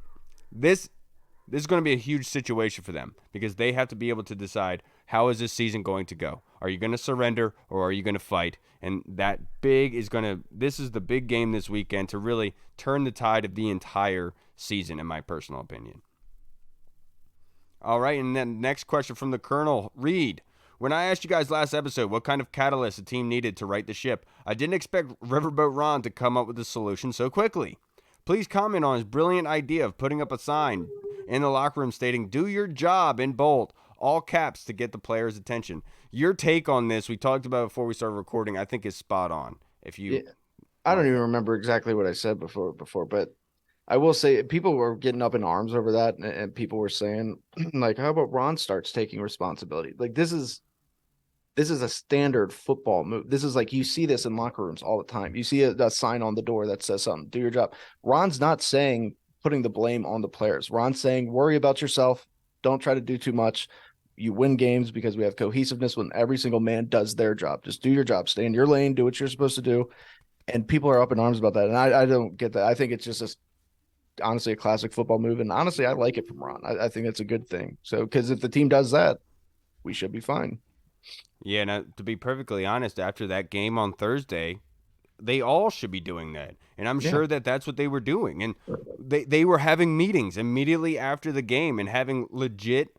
this is going to be a huge situation for them because they have to be able to decide, how is this season going to go? Are you going to surrender or are you going to fight? And this is the big game this weekend to really turn the tide of the entire season, in my personal opinion. All right, and then next question from the Colonel. Reed, when I asked you guys last episode what kind of catalyst the team needed to right the ship, I didn't expect Riverboat Ron to come up with a solution so quickly. Please comment on his brilliant idea of putting up a sign in the locker room stating, "Do your job," in bold, all caps, to get the players' attention. Your take on this, we talked about before we started recording, I think is spot on. I don't even remember exactly what I said before, but I will say people were getting up in arms over that, and people were saying, like, how about Ron starts taking responsibility? Like, this is a standard football move. This is like, you see this in locker rooms all the time. You see a sign on the door that says something, "Do your job." Ron's not saying putting the blame on the players. Ron's saying, worry about yourself. Don't try to do too much. You win games because we have cohesiveness when every single man does their job. Just do your job. Stay in your lane. Do what you're supposed to do. And people are up in arms about that. And I don't get that. I think it's just honestly a classic football move. And honestly, I like it from Ron. I think it's a good thing. So, because if the team does that, we should be fine. Yeah, now, to be perfectly honest, after that game on Thursday, they all should be doing that. And I'm sure that that's what they were doing. And they were having meetings immediately after the game and having legit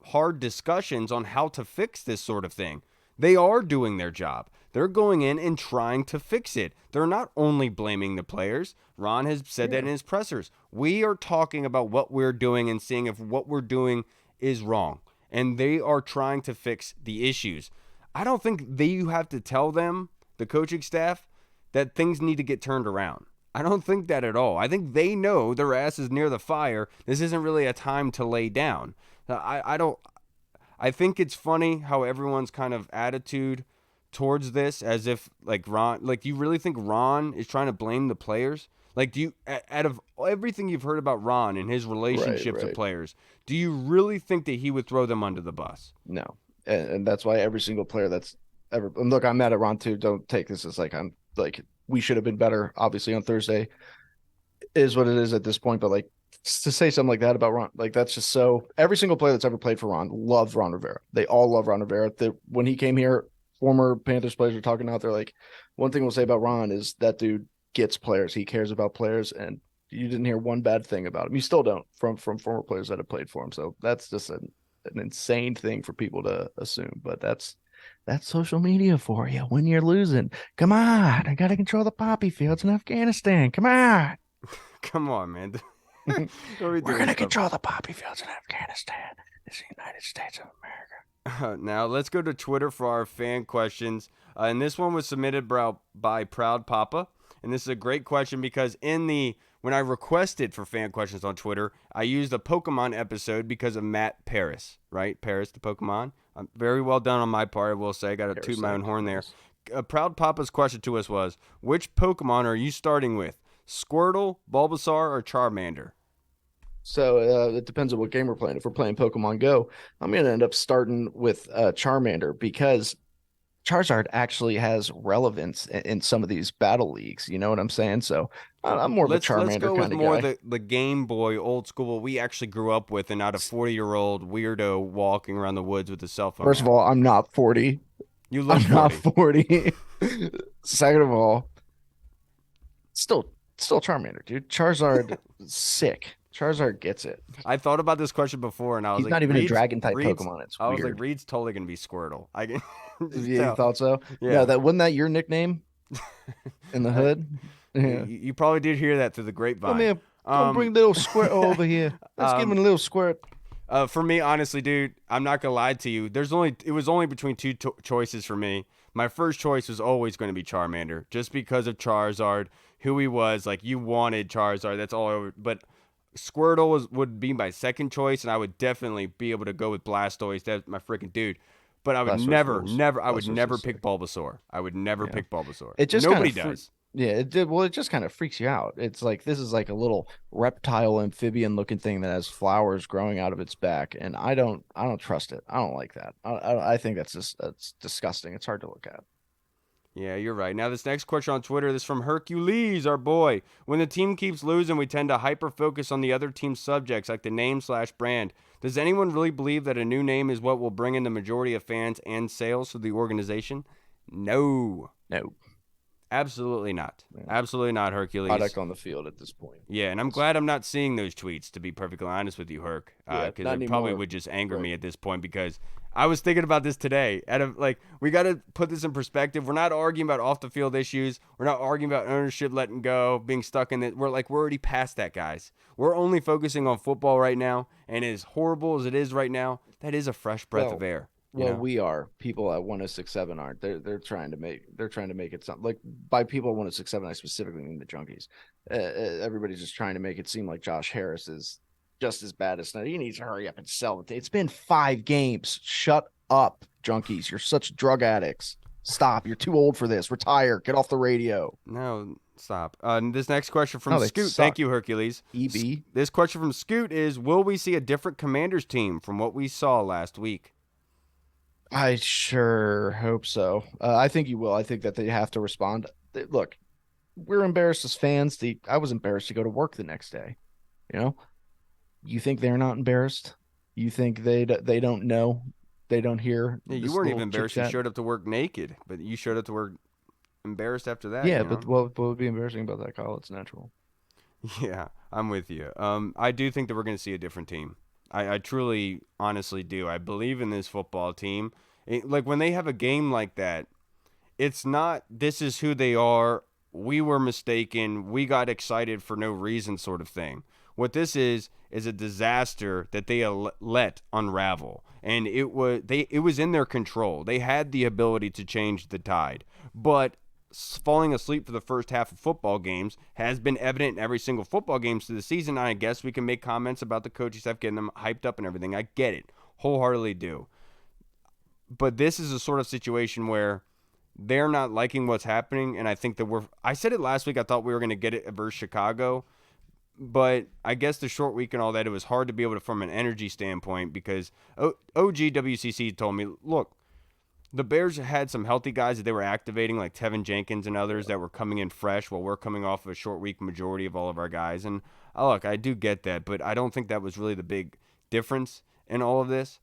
hard discussions on how to fix this sort of thing. They are doing their job. They're going in and trying to fix it. They're not only blaming the players. Ron has said that in his pressers. We are talking about what we're doing and seeing if what we're doing is wrong. And they are trying to fix the issues. I don't think you have to tell them, the coaching staff, that things need to get turned around. I don't think that at all. I think they know their ass is near the fire. This isn't really a time to lay down. I think it's funny how everyone's kind of attitude towards this, as if like Ron, like, you really think Ron is trying to blame the players? Like, do you, out of everything you've heard about Ron and his relationships with players, do you really think that he would throw them under the bus? No. And that's why every single player that's ever, and look, I'm mad at Ron too. Don't take this as like, I'm like, we should have been better, obviously, on Thursday is what it is at this point. But like, to say something like that about Ron, like, that's just so, every single player that's ever played for Ron loved Ron Rivera. They all love Ron Rivera. When he came here, former Panthers players were talking out there, like, one thing we'll say about Ron is that dude gets players. He cares about players, and you didn't hear one bad thing about him. You still don't from former players that have played for him. So that's just an insane thing for people to assume. But that's social media for you when you're losing. Come on, I got to control the poppy fields in Afghanistan. Come on. Come on, man. We're going to control the poppy fields in Afghanistan. It's the United States of America. Now, let's go to Twitter for our fan questions. And this one was submitted by Proud Papa. And this is a great question because when I requested for fan questions on Twitter, I used a Pokemon episode because of Matt Paris, right? Paris, the Pokemon. Very well done on my part, I will say. I got to toot my own horn there. Proud Papa's question to us was, which Pokemon are you starting with? Squirtle, Bulbasaur, or Charmander? So it depends on what game we're playing. If we're playing Pokemon Go, I'm going to end up starting with Charmander because Charizard actually has relevance in some of these battle leagues. You know what I'm saying? So I'm more of a Charmander kind of guy. Let's go with more the Game Boy old school, what we actually grew up with, and not a 40-year-old weirdo walking around the woods with a cell phone. First of all, I'm not 40. You look 40. I'm not 40. Second of all, still Charmander, dude. Charizard, sick. Charizard gets it. I thought about this question before, and I was He's like, not even a dragon type Pokemon. It's weird. I was like, Reed's totally gonna be Squirtle. I can. Yeah, you thought so? Yeah, wasn't that your nickname in the hood? Yeah. You probably did hear that through the grapevine. Come here, bring little Squirt over here. Let's give him a little squirt. For me, honestly, dude, I'm not gonna lie to you. It was only between two choices for me. My first choice was always going to be Charmander, just because of Charizard, who he was. Like, you wanted Charizard, that's all over. But Squirtle would be my second choice, and I would definitely be able to go with Blastoise. That's my freaking dude. But I would I would never pick Bulbasaur. I would never pick Bulbasaur. It just Nobody does. Yeah, it did. Well, it just kind of freaks you out. It's like this is like a little reptile amphibian looking thing that has flowers growing out of its back, and I don't trust it. I don't like that. I think that's disgusting. It's hard to look at. Yeah, you're right. Now, this next question on Twitter, this is from Hercules, our boy. When the team keeps losing, we tend to hyper-focus on the other team's subjects, like the name/brand. Does anyone really believe that a new name is what will bring in the majority of fans and sales to the organization? No. No. Absolutely not. Yeah. Absolutely not, Hercules. Product on the field at this point. Yeah, and I'm glad I'm not seeing those tweets, to be perfectly honest with you, Herc. Because it probably would just anger me at this point, because I was thinking about this today. We got to put this in perspective. We're not arguing about off-the-field issues. We're not arguing about ownership letting go, being stuck in it. We're already past that, guys. We're only focusing on football right now, and as horrible as it is right now, that is a fresh breath of air. Well, we are. People at 1067 aren't. They're trying to make it something like, by people at 1067, I specifically mean the junkies. Everybody's just trying to make it seem like Josh Harris is just as bad as he needs to hurry up and sell it. It's been 5 games. Shut up, junkies. You're such drug addicts. Stop. You're too old for this. Retire. Get off the radio. No, stop. This next question from Scoot. Thank you, Hercules. EB. This question from Scoot is, will we see a different Commanders team from what we saw last week? I sure hope so. I think you will. I think that they have to respond. Look, we're embarrassed as fans. I was embarrassed to go to work the next day. You think they're not embarrassed? You think they don't know? They don't hear? Yeah, you weren't even embarrassed. You showed up to work naked, but you showed up to work embarrassed after that. Yeah, but what would be embarrassing about that, Kyle? It's natural. Yeah, I'm with you. I do think that we're going to see a different team. I truly, honestly do. I believe in this football team. Like, when they have a game like that, it's not, this is who they are, we were mistaken, we got excited for no reason sort of thing. What this is a disaster that they let unravel. And it was in their control. They had the ability to change the tide. But falling asleep for the first half of football games has been evident in every single football games to the season. I guess we can make comments about the coaching staff getting them hyped up and everything. I get it. Wholeheartedly do. But this is a sort of situation where they're not liking what's happening, and I think that I said it last week, I thought we were going to get it versus Chicago, but I guess the short week and all that, it was hard to be able to, from an energy standpoint, because OGWCC told me, look, the Bears had some healthy guys that they were activating, like Tevin Jenkins and others that were coming in fresh, while we're coming off of a short week majority of all of our guys. And look, I do get that, but I don't think that was really the big difference in all of this.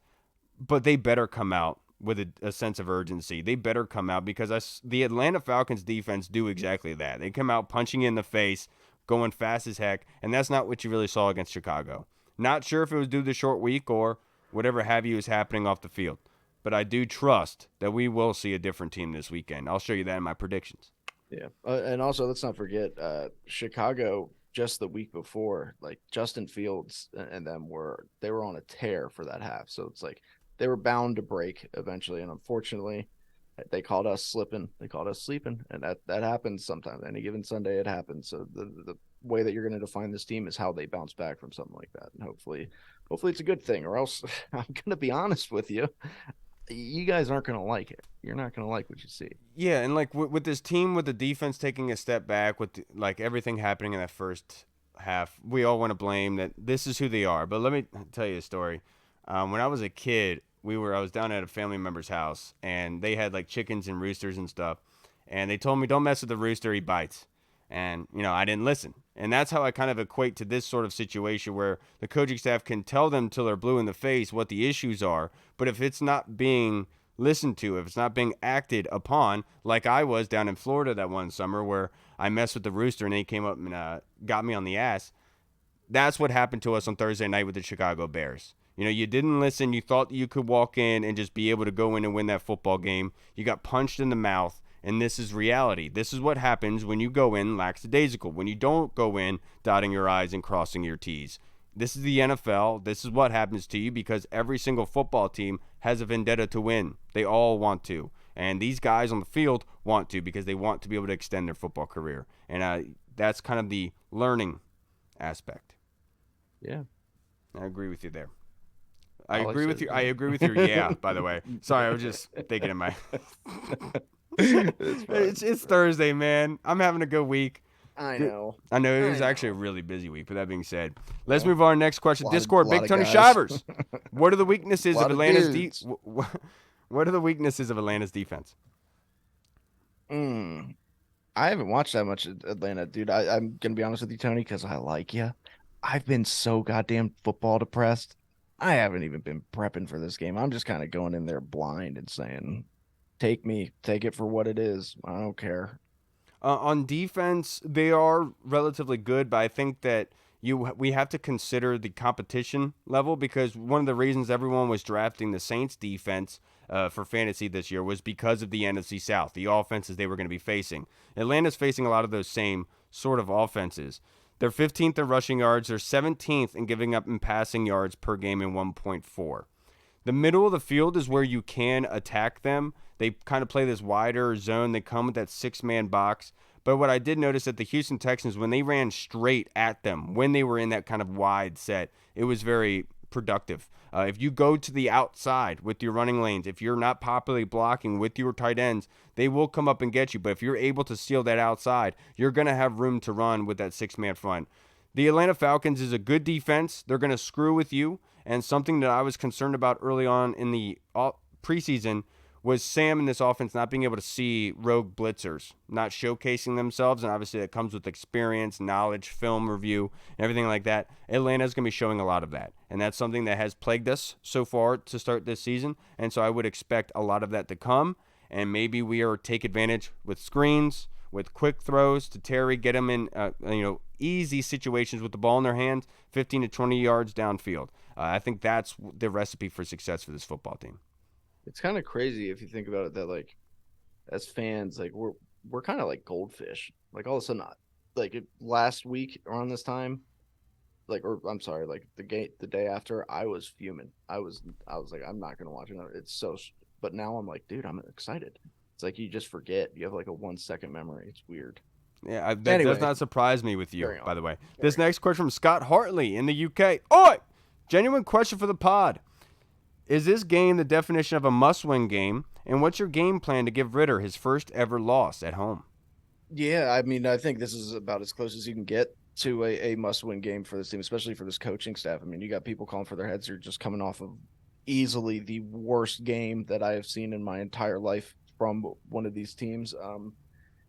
But they better come out with a sense of urgency. They better come out, because the Atlanta Falcons defense do exactly that. They come out punching you in the face, going fast as heck, and that's not what you really saw against Chicago. Not sure if it was due to the short week or whatever have you is happening off the field. But I do trust that we will see a different team this weekend. I'll show you that in my predictions. Yeah. And also, let's not forget, Chicago just the week before, like Justin Fields and them were on a tear for that half. So it's like they were bound to break eventually. And unfortunately, they called us slipping. They called us sleeping. And that happens sometimes. Any given Sunday, it happens. So the way that you're going to define this team is how they bounce back from something like that. And hopefully it's a good thing, or else I'm going to be honest with you. You guys aren't going to like it. You're not going to like what you see. Yeah, and like with this team, with the defense taking a step back, with like everything happening in that first half, we all want to blame that this is who they are. But let me tell you a story. When I was a kid, I was down at a family member's house, and they had like chickens and roosters and stuff. And they told me, don't mess with the rooster, he bites. And, I didn't listen. And that's how I kind of equate to this sort of situation, where the coaching staff can tell them till they're blue in the face what the issues are. But if it's not being listened to, if it's not being acted upon, like I was down in Florida that one summer where I messed with the rooster and they came up and got me on the ass, that's what happened to us on Thursday night with the Chicago Bears. You didn't listen. You thought you could walk in and just be able to go in and win that football game. You got punched in the mouth. And this is reality. This is what happens when you go in lackadaisical, when you don't go in dotting your I's and crossing your T's. This is the NFL. This is what happens to you because every single football team has a vendetta to win. They all want to. And these guys on the field want to because they want to be able to extend their football career. And that's kind of the learning aspect. Yeah. I agree with you there. I agree with you. I agree with your yeah, by the way. Sorry, I was just thinking in my It's Thursday, man. I'm having a good week. I know. It was actually a really busy week. But that being said, let's move on. Next question. Discord, Big Tony Shivers. What are the weaknesses of Atlanta's What are the weaknesses of Atlanta's defense? I haven't watched that much Atlanta, dude. I'm gonna be honest with you, Tony, because I like you. I've been so goddamn football depressed. I haven't even been prepping for this game. I'm just kind of going in there blind and saying, take it for what it is. I don't care. On defense, they are relatively good, but I think that we have to consider the competition level because one of the reasons everyone was drafting the Saints defense for fantasy this year was because of the NFC South, the offenses they were going to be facing. Atlanta's facing a lot of those same sort of offenses. They're 15th in rushing yards. They're 17th in giving up in passing yards per game in 1.4. The middle of the field is where you can attack them. They kind of play this wider zone. They come with that six-man box. But what I did notice at the Houston Texans, when they ran straight at them, when they were in that kind of wide set, it was very productive. If you go to the outside with your running lanes, if you're not properly blocking with your tight ends, they will come up and get you. But if you're able to seal that outside, you're going to have room to run with that six-man front. The Atlanta Falcons is a good defense. They're going to screw with you. And something that I was concerned about early on in the preseason was Sam in this offense not being able to see rogue blitzers, not showcasing themselves, and obviously that comes with experience, knowledge, film review, and everything like that. Atlanta's going to be showing a lot of that, and that's something that has plagued us so far to start this season, and so I would expect a lot of that to come, and maybe we are take advantage with screens, with quick throws to Terry, get them in easy situations with the ball in their hands, 15 to 20 yards downfield. I think that's the recipe for success for this football team. It's kind of crazy if you think about it that, like, as fans, like, we're kind of like goldfish. Like, all of a sudden, like, last week around this time, like, or I'm sorry, like, the day after, I was fuming. I was like, I'm not gonna watch it. It's so, but now I'm like, dude, I'm excited. It's like you just forget. You have like a 1 second memory. It's weird. Yeah, that does not surprise me with you, by the way. This next question from Scott Hartley in the UK. Oi! Genuine question for the pod. Is this game the definition of a must-win game? And what's your game plan to give Ritter his first ever loss at home? Yeah, I mean, I think this is about as close as you can get to a must-win game for this team, especially for this coaching staff. I mean, you got people calling for their heads. You're just coming off of easily the worst game that I have seen in my entire life from one of these teams.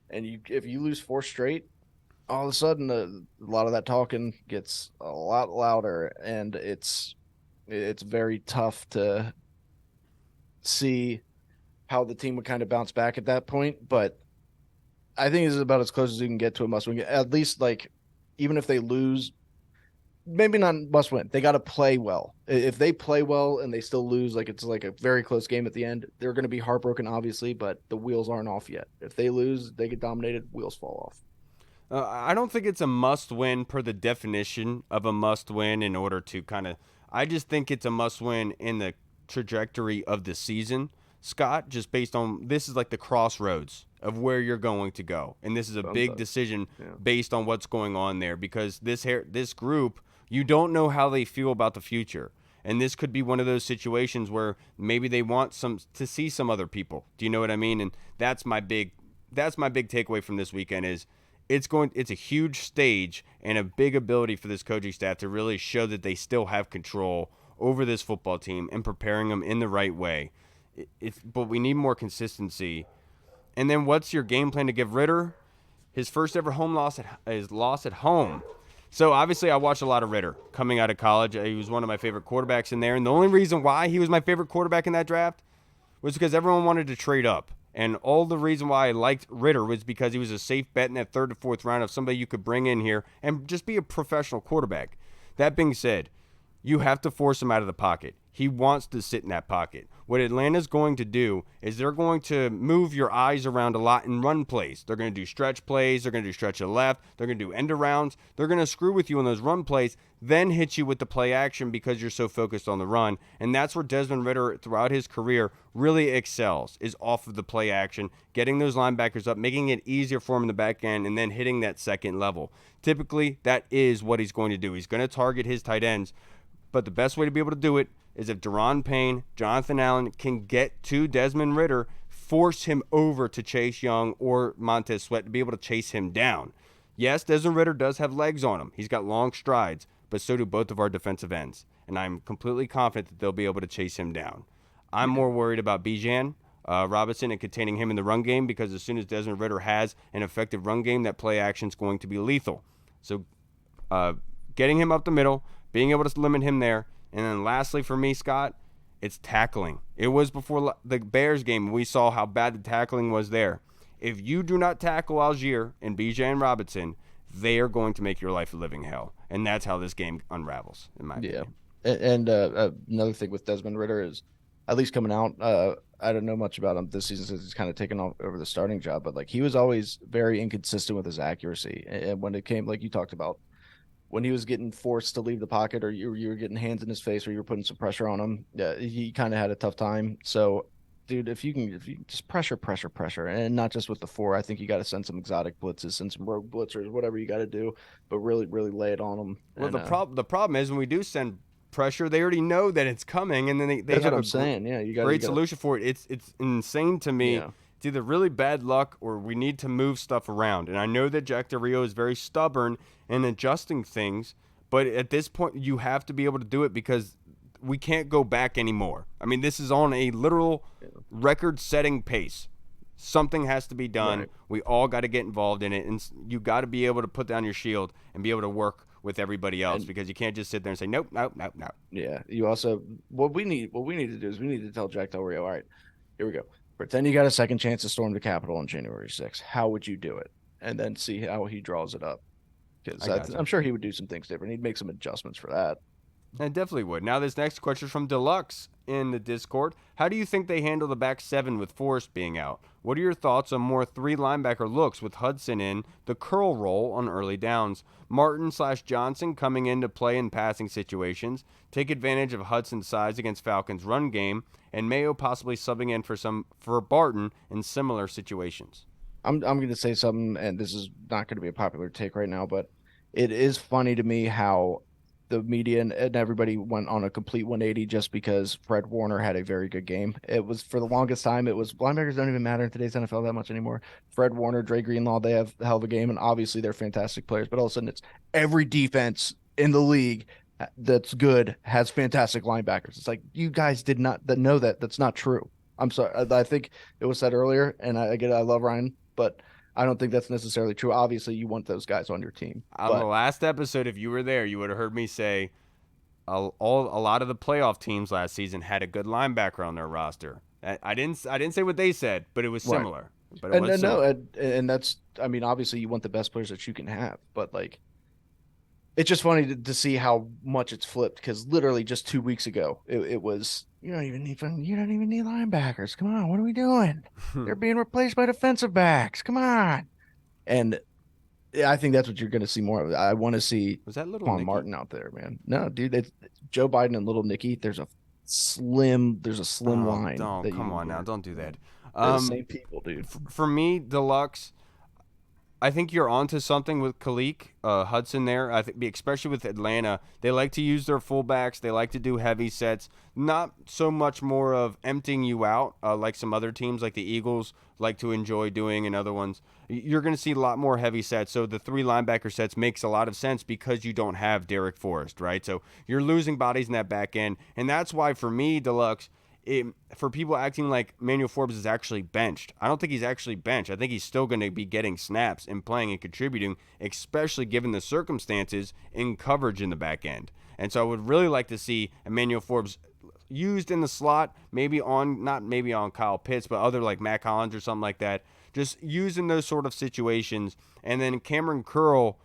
And if you lose 4 straight, all of a sudden a lot of that talking gets a lot louder, and it's very tough to see how the team would kind of bounce back at that point. But I think this is about as close as you can get to a must-win. At least, like, even if they lose, maybe not must-win. They got to play well. If they play well and they still lose, like it's like a very close game at the end, they're going to be heartbroken, obviously, but the wheels aren't off yet. If they lose, they get dominated, wheels fall off. I don't think it's a must-win per the definition of a must-win in order to kind of – I just think it's a must-win in the trajectory of the season, Scott, just based on – this is like the crossroads of where you're going to go. And this is a big decision based on what's going on there because this group, you don't know how they feel about the future. And this could be one of those situations where maybe they want to see some other people. Do you know what I mean? And that's my big takeaway from this weekend is it's a huge stage and a big ability for this coaching staff to really show that they still have control over this football team and preparing them in the right way. But we need more consistency. And then what's your game plan to give Ritter his first ever loss at home? So obviously I watched a lot of Ritter coming out of college. He was one of my favorite quarterbacks in there. And the only reason why he was my favorite quarterback in that draft was because everyone wanted to trade up. And all the reason why I liked Ritter was because he was a safe bet in that 3rd to 4th round of somebody you could bring in here and just be a professional quarterback. That being said, you have to force him out of the pocket. He wants to sit in that pocket. What Atlanta's going to do is they're going to move your eyes around a lot in run plays. They're going to do stretch plays. They're going to do stretch to the left. They're going to do end arounds. They're going to screw with you on those run plays, then hit you with the play action because you're so focused on the run. And that's where Desmond Ridder, throughout his career, really excels, is off of the play action, getting those linebackers up, making it easier for him in the back end, and then hitting that second level. Typically, that is what he's going to do. He's going to target his tight ends. But the best way to be able to do it is if Daron Payne, Jonathan Allen can get to Desmond Ridder, force him over to Chase Young or Montez Sweat to be able to chase him down. Yes, Desmond Ridder does have legs on him. He's got long strides, but so do both of our defensive ends. And I'm completely confident that they'll be able to chase him down. I'm more worried about Bijan Robinson and containing him in the run game, because as soon as Desmond Ridder has an effective run game, that play action is going to be lethal. So getting him up the middle, being able to limit him there. And then lastly for me, Scott, it's tackling. It was before the Bears game. We saw how bad the tackling was there. If you do not tackle Algier and Bijan Robinson, they are going to make your life a living hell. And that's how this game unravels, in my opinion. And another thing with Desmond Ridder is, at least coming out, I don't know much about him this season since he's kind of taken over the starting job, but like he was always very inconsistent with his accuracy. And when it came, like you talked about, when he was getting forced to leave the pocket, or you were getting hands in his face, or you were putting some pressure on him, he kind of had a tough time. So, dude, if you just pressure, and not just with the 4, I think you got to send some exotic blitzes, send some rogue blitzers, whatever you got to do, but really, really lay it on them. Well, the problem is when we do send pressure, they already know that it's coming, and then they have a great solution for it. It's insane to me. Yeah. It's either really bad luck or we need to move stuff around. And I know that Jack Del Rio is very stubborn in adjusting things, but at this point you have to be able to do it because we can't go back anymore. I mean, this is on a literal record-setting pace. Something has to be done. Right. We all got to get involved in it, and you got to be able to put down your shield and be able to work with everybody else, because you can't just sit there and say nope. Yeah, you also what we need to do is we need to tell Jack Del Rio, all right, here we go. Pretend you got a second chance to storm the Capitol on January 6th. How would you do it? And then see how he draws it up. Because I'm sure he would do some things different. He'd make some adjustments for that. I definitely would. Now, this next question is from Deluxe in the Discord. How do you think they handle the back 7 with Forrest being out? What are your thoughts on more 3 linebacker looks with Hudson in the curl role on early downs? Martin/Johnson coming into play in passing situations. Take advantage of Hudson's size against Falcons' run game, and Mayo possibly subbing in for Barton in similar situations. I'm going to say something, and this is not going to be a popular take right now, but it is funny to me how the media and everybody went on a complete 180 just because Fred Warner had a very good game. It was, for the longest time, it was linebackers don't even matter in today's NFL that much anymore. Fred Warner, Dre Greenlaw, they have a hell of a game, and obviously they're fantastic players, but all of a sudden it's every defense in the league that's good has fantastic linebackers. It's like, you guys did not know that. That's not true. I'm sorry. I think it was said earlier, and I love Ryan, but I don't think that's necessarily true. Obviously, you want those guys on your team. On the last episode, if you were there, you would have heard me say a lot of the playoff teams last season had a good linebacker on their roster. I didn't say what they said, but it was similar. Right. But it was similar. And that's, I mean, obviously you want the best players that you can have, but like, it's just funny to see how much it's flipped, because literally just 2 weeks ago, it was, you don't even need linebackers. Come on, what are we doing? They're being replaced by defensive backs. Come on. And I think that's what you're going to see more of. I want to see Quan Martin out there, man. No, dude, it's Joe Biden and Little Nicky. There's a slim line. Come on now, don't do that. They're the same people, dude. For me, Deluxe, I think you're onto something with Khalil Hudson there. I think, especially with Atlanta, they like to use their fullbacks. They like to do heavy sets, not so much more of emptying you out like some other teams, like the Eagles like to enjoy doing, and other ones. You're going to see a lot more heavy sets. So the 3 linebacker sets makes a lot of sense because you don't have Derek Forrest, right? So you're losing bodies in that back end, and that's why for me, Deluxe, for people acting like Manuel Forbes is actually benched, I don't think he's actually benched. I think he's still going to be getting snaps and playing and contributing, especially given the circumstances in coverage in the back end. And so I would really like to see Emmanuel Forbes used in the slot, not maybe on Kyle Pitts, but other like Matt Collins or something like that, just used in those sort of situations. And then Cameron Curl,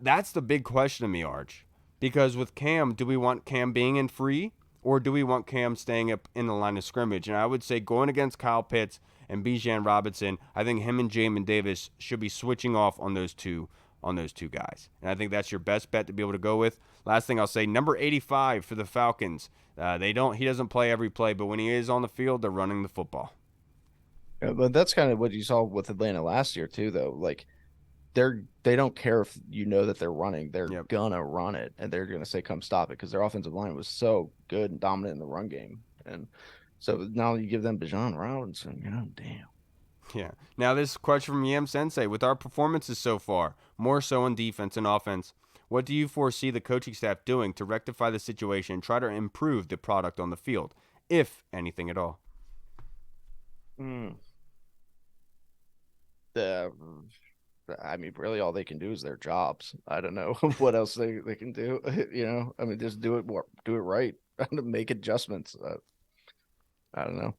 that's the big question to me, Arch. Because with Cam, do we want Cam being in free, or do we want Cam staying up in the line of scrimmage? And I would say going against Kyle Pitts and Bijan Robinson, I think him and Jamin Davis should be switching off on those two guys. And I think that's your best bet to be able to go with. Last thing I'll say, number 85 for the Falcons. He doesn't play every play, but when he is on the field, they're running the football. Yeah, but that's kind of what you saw with Atlanta last year too, though. Like they don't care if you know that they're running. They're gonna run it, and they're gonna say, "Come stop it," because their offensive line was so good and dominant in the run game. And so now you give them Bijan Robinson. Damn. Yeah. Now this question from Yam Sensei: with our performances so far, more so on defense and offense, what do you foresee the coaching staff doing to rectify the situation and try to improve the product on the field, if anything at all? Really all they can do is their jobs. I don't know what else they can do. Just do it right. Make adjustments. I don't know.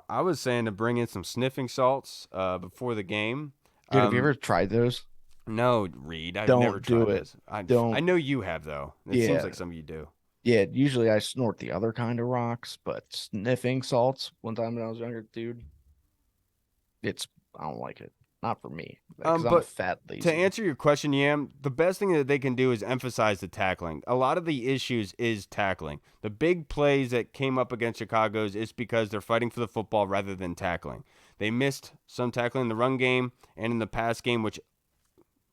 I was saying to bring in some sniffing salts before the game. Dude, have you ever tried those? No, Reed. I've Don't never tried do it. this. I Don't. I know you have though. It seems like some of you do. Yeah, usually I snort the other kind of rocks, but sniffing salts one time when I was younger, dude, I don't like it. Not for me. Because I'm fat lazy. To answer your question, Yam, the best thing that they can do is emphasize the tackling. A lot of the issues is tackling. The big plays that came up against Chicago's is because they're fighting for the football rather than tackling. They missed some tackling in the run game and in the pass game, which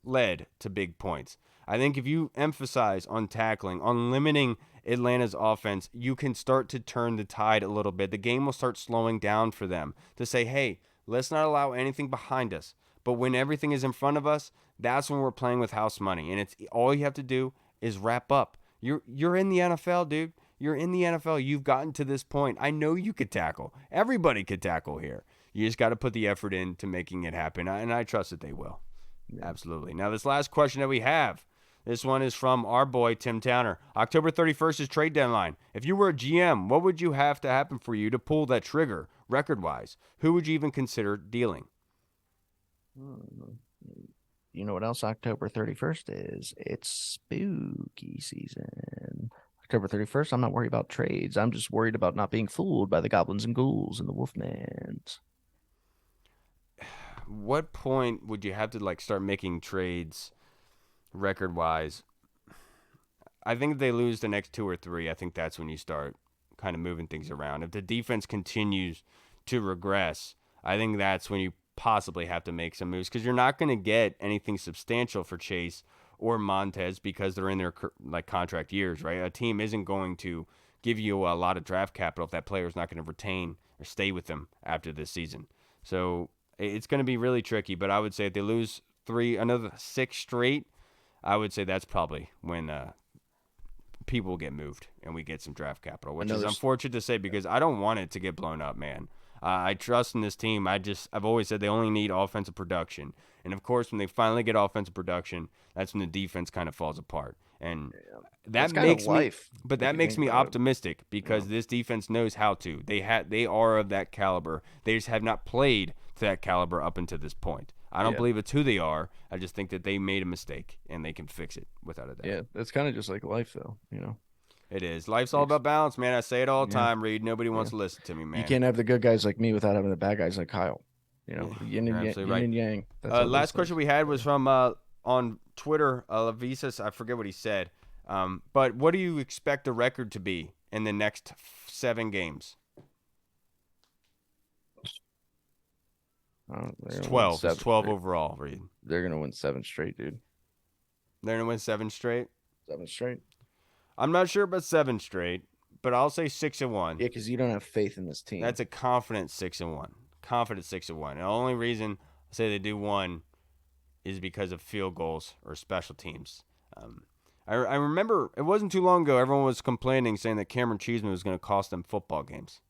led to big points. I think if you emphasize on tackling, on limiting Atlanta's offense, you can start to turn the tide a little bit. The game will start slowing down for them to say, hey, let's not allow anything behind us. But when everything is in front of us, that's when we're playing with house money. And it's all you have to do is wrap up. You're in the NFL, dude. You're in the NFL. You've gotten to this point. I know you could tackle. Everybody could tackle here. You just got to put the effort into making it happen. And I trust that they will. Yeah. Absolutely. Now, this last question that we have, this one is from our boy, Tim Towner. October 31st is trade deadline. If you were a GM, what would you have to happen for you to pull that trigger record-wise? Who would you even consider dealing? You know what else October 31st is? It's spooky season. October 31st, I'm not worried about trades. I'm just worried about not being fooled by the goblins and ghouls and the wolfmans. What point would you have to start making trades record-wise? I think if they lose the next 2 or 3, I think that's when you start kind of moving things around. If the defense continues to regress, I think that's when you possibly have to make some moves, because you're not going to get anything substantial for Chase or Montez because they're in their contract years, right? A team isn't going to give you a lot of draft capital if that player is not going to retain or stay with them after this season. So it's going to be really tricky, but I would say if they lose another 6 straight, I would say that's probably when people will get moved and we get some draft capital, which is unfortunate to say because I don't want it to get blown up, man. I trust in this team. I've always said they only need offensive production. And, of course, when they finally get offensive production, that's when the defense kind of falls apart. And that makes me optimistic because this defense knows how to. They are of that caliber. They just have not played to that caliber up until this point. I don't believe it's who they are. I just think that they made a mistake, and they can fix it without a doubt. Yeah, it's kind of just like life, though, It is. Life's all about balance, man. I say it all the time, Reed. Nobody wants to listen to me, man. You can't have the good guys like me without having the bad guys like Kyle. Yin and yang. Last question we had was from on Twitter, Lavisas. I forget what he said. But what do you expect the record to be in the next 7 games? It's 12. It's 12 overall, Reed. They're going to win 7 straight, dude. They're going to win 7 straight? 7 straight. I'm not sure about 7 straight, but I'll say 6-1. Yeah, because you don't have faith in this team. That's a confident 6-1. Confident 6-1. And the only reason I say they do 1 is because of field goals or special teams. I remember it wasn't too long ago, everyone was complaining, saying that Cameron Cheeseman was going to cost them football games.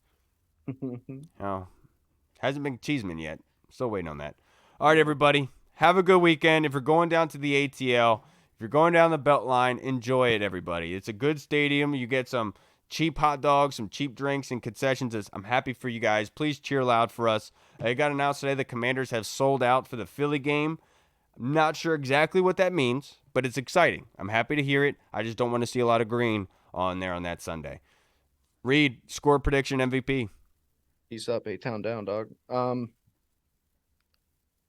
Hasn't been Cheeseman yet. Still waiting on that. All right, everybody. Have a good weekend. If you're going down to the ATL, if you're going down the Beltline, enjoy it, everybody. It's a good stadium. You get some cheap hot dogs, some cheap drinks, and concessions. I'm happy for you guys. Please cheer loud for us. It got announced today the Commanders have sold out for the Philly game. I'm not sure exactly what that means, but it's exciting. I'm happy to hear it. I just don't want to see a lot of green on there on that Sunday. Reed, score prediction MVP. He's up, A-Town down, dog.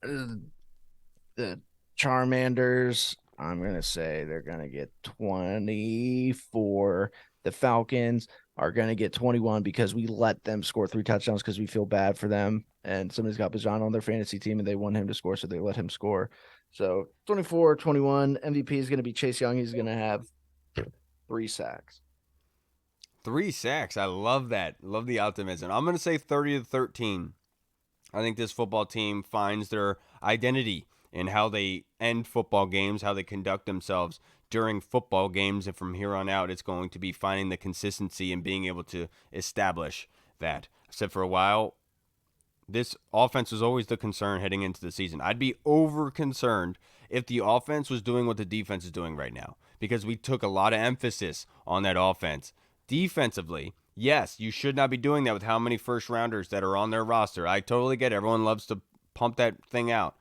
The Charmanders, I'm going to say they're going to get 24. The Falcons are going to get 21 because we let them score 3 touchdowns because we feel bad for them. And somebody's got Bajan on their fantasy team and they want him to score, so they let him score. So 24-21. MVP is going to be Chase Young. He's going to have 3 sacks. 3 sacks. I love that. Love the optimism. I'm going to say 30-13. I think this football team finds their identity in how they end football games, how they conduct themselves during football games. And from here on out, it's going to be finding the consistency and being able to establish that. I said for a while, this offense was always the concern heading into the season. I'd be over concerned if the offense was doing what the defense is doing right now, because we took a lot of emphasis on that offense. Defensively, yes, you should not be doing that with how many first rounders that are on their roster. I totally get it. Everyone loves to pump that thing out.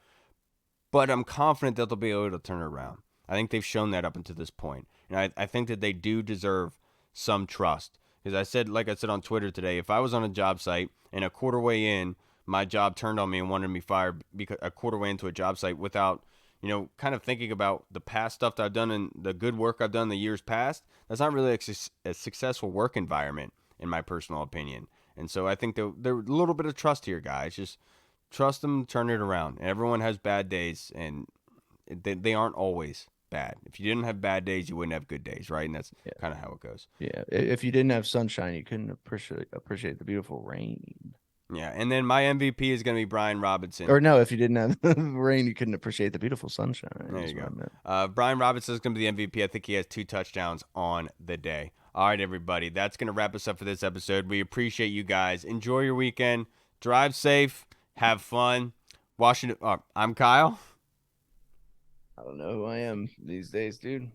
But I'm confident that they'll be able to turn it around. I think they've shown that up until this point. And I think that they do deserve some trust. Because I said, like I said on Twitter today, if I was on a job site and a quarter way in, my job turned on me and wanted me fired because a quarter way into a job site without, kind of thinking about the past stuff that I've done and the good work I've done the years past, that's not really a successful work environment, in my personal opinion. And so I think there's a little bit of trust here, guys. Just trust them, turn it around. Everyone has bad days, and they aren't always bad. If you didn't have bad days, you wouldn't have good days, right? And that's kind of how it goes. Yeah, if you didn't have sunshine, you couldn't appreciate the beautiful rain. Yeah, and then my MVP is going to be Brian Robinson. Or no, if you didn't have the rain, you couldn't appreciate the beautiful sunshine. There you go. Brian Robinson is going to be the MVP. I think he has 2 touchdowns on the day. All right, everybody. That's going to wrap us up for this episode. We appreciate you guys. Enjoy your weekend. Drive safe. Have fun. Washington. I'm Kyle. I don't know who I am these days, dude.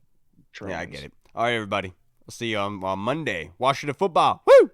Yeah, I get it. All right, everybody. We'll see you on Monday. Washington football. Woo!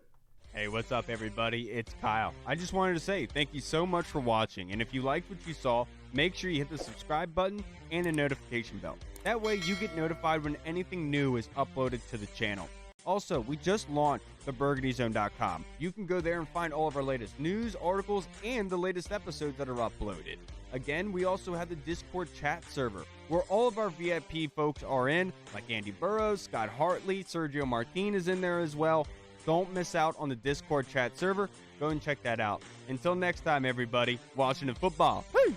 Hey, what's up, everybody? It's Kyle. I just wanted to say thank you so much for watching. And if you liked what you saw, make sure you hit the subscribe button and the notification bell. That way you get notified when anything new is uploaded to the channel. Also, we just launched theburgundyzone.com. You can go there and find all of our latest news, articles, and the latest episodes that are uploaded. Again, we also have the Discord chat server, where all of our VIP folks are in, like Andy Burrows, Scott Hartley, Sergio Martin is in there as well. Don't miss out on the Discord chat server. Go and check that out. Until next time, everybody, Washington football. Woo!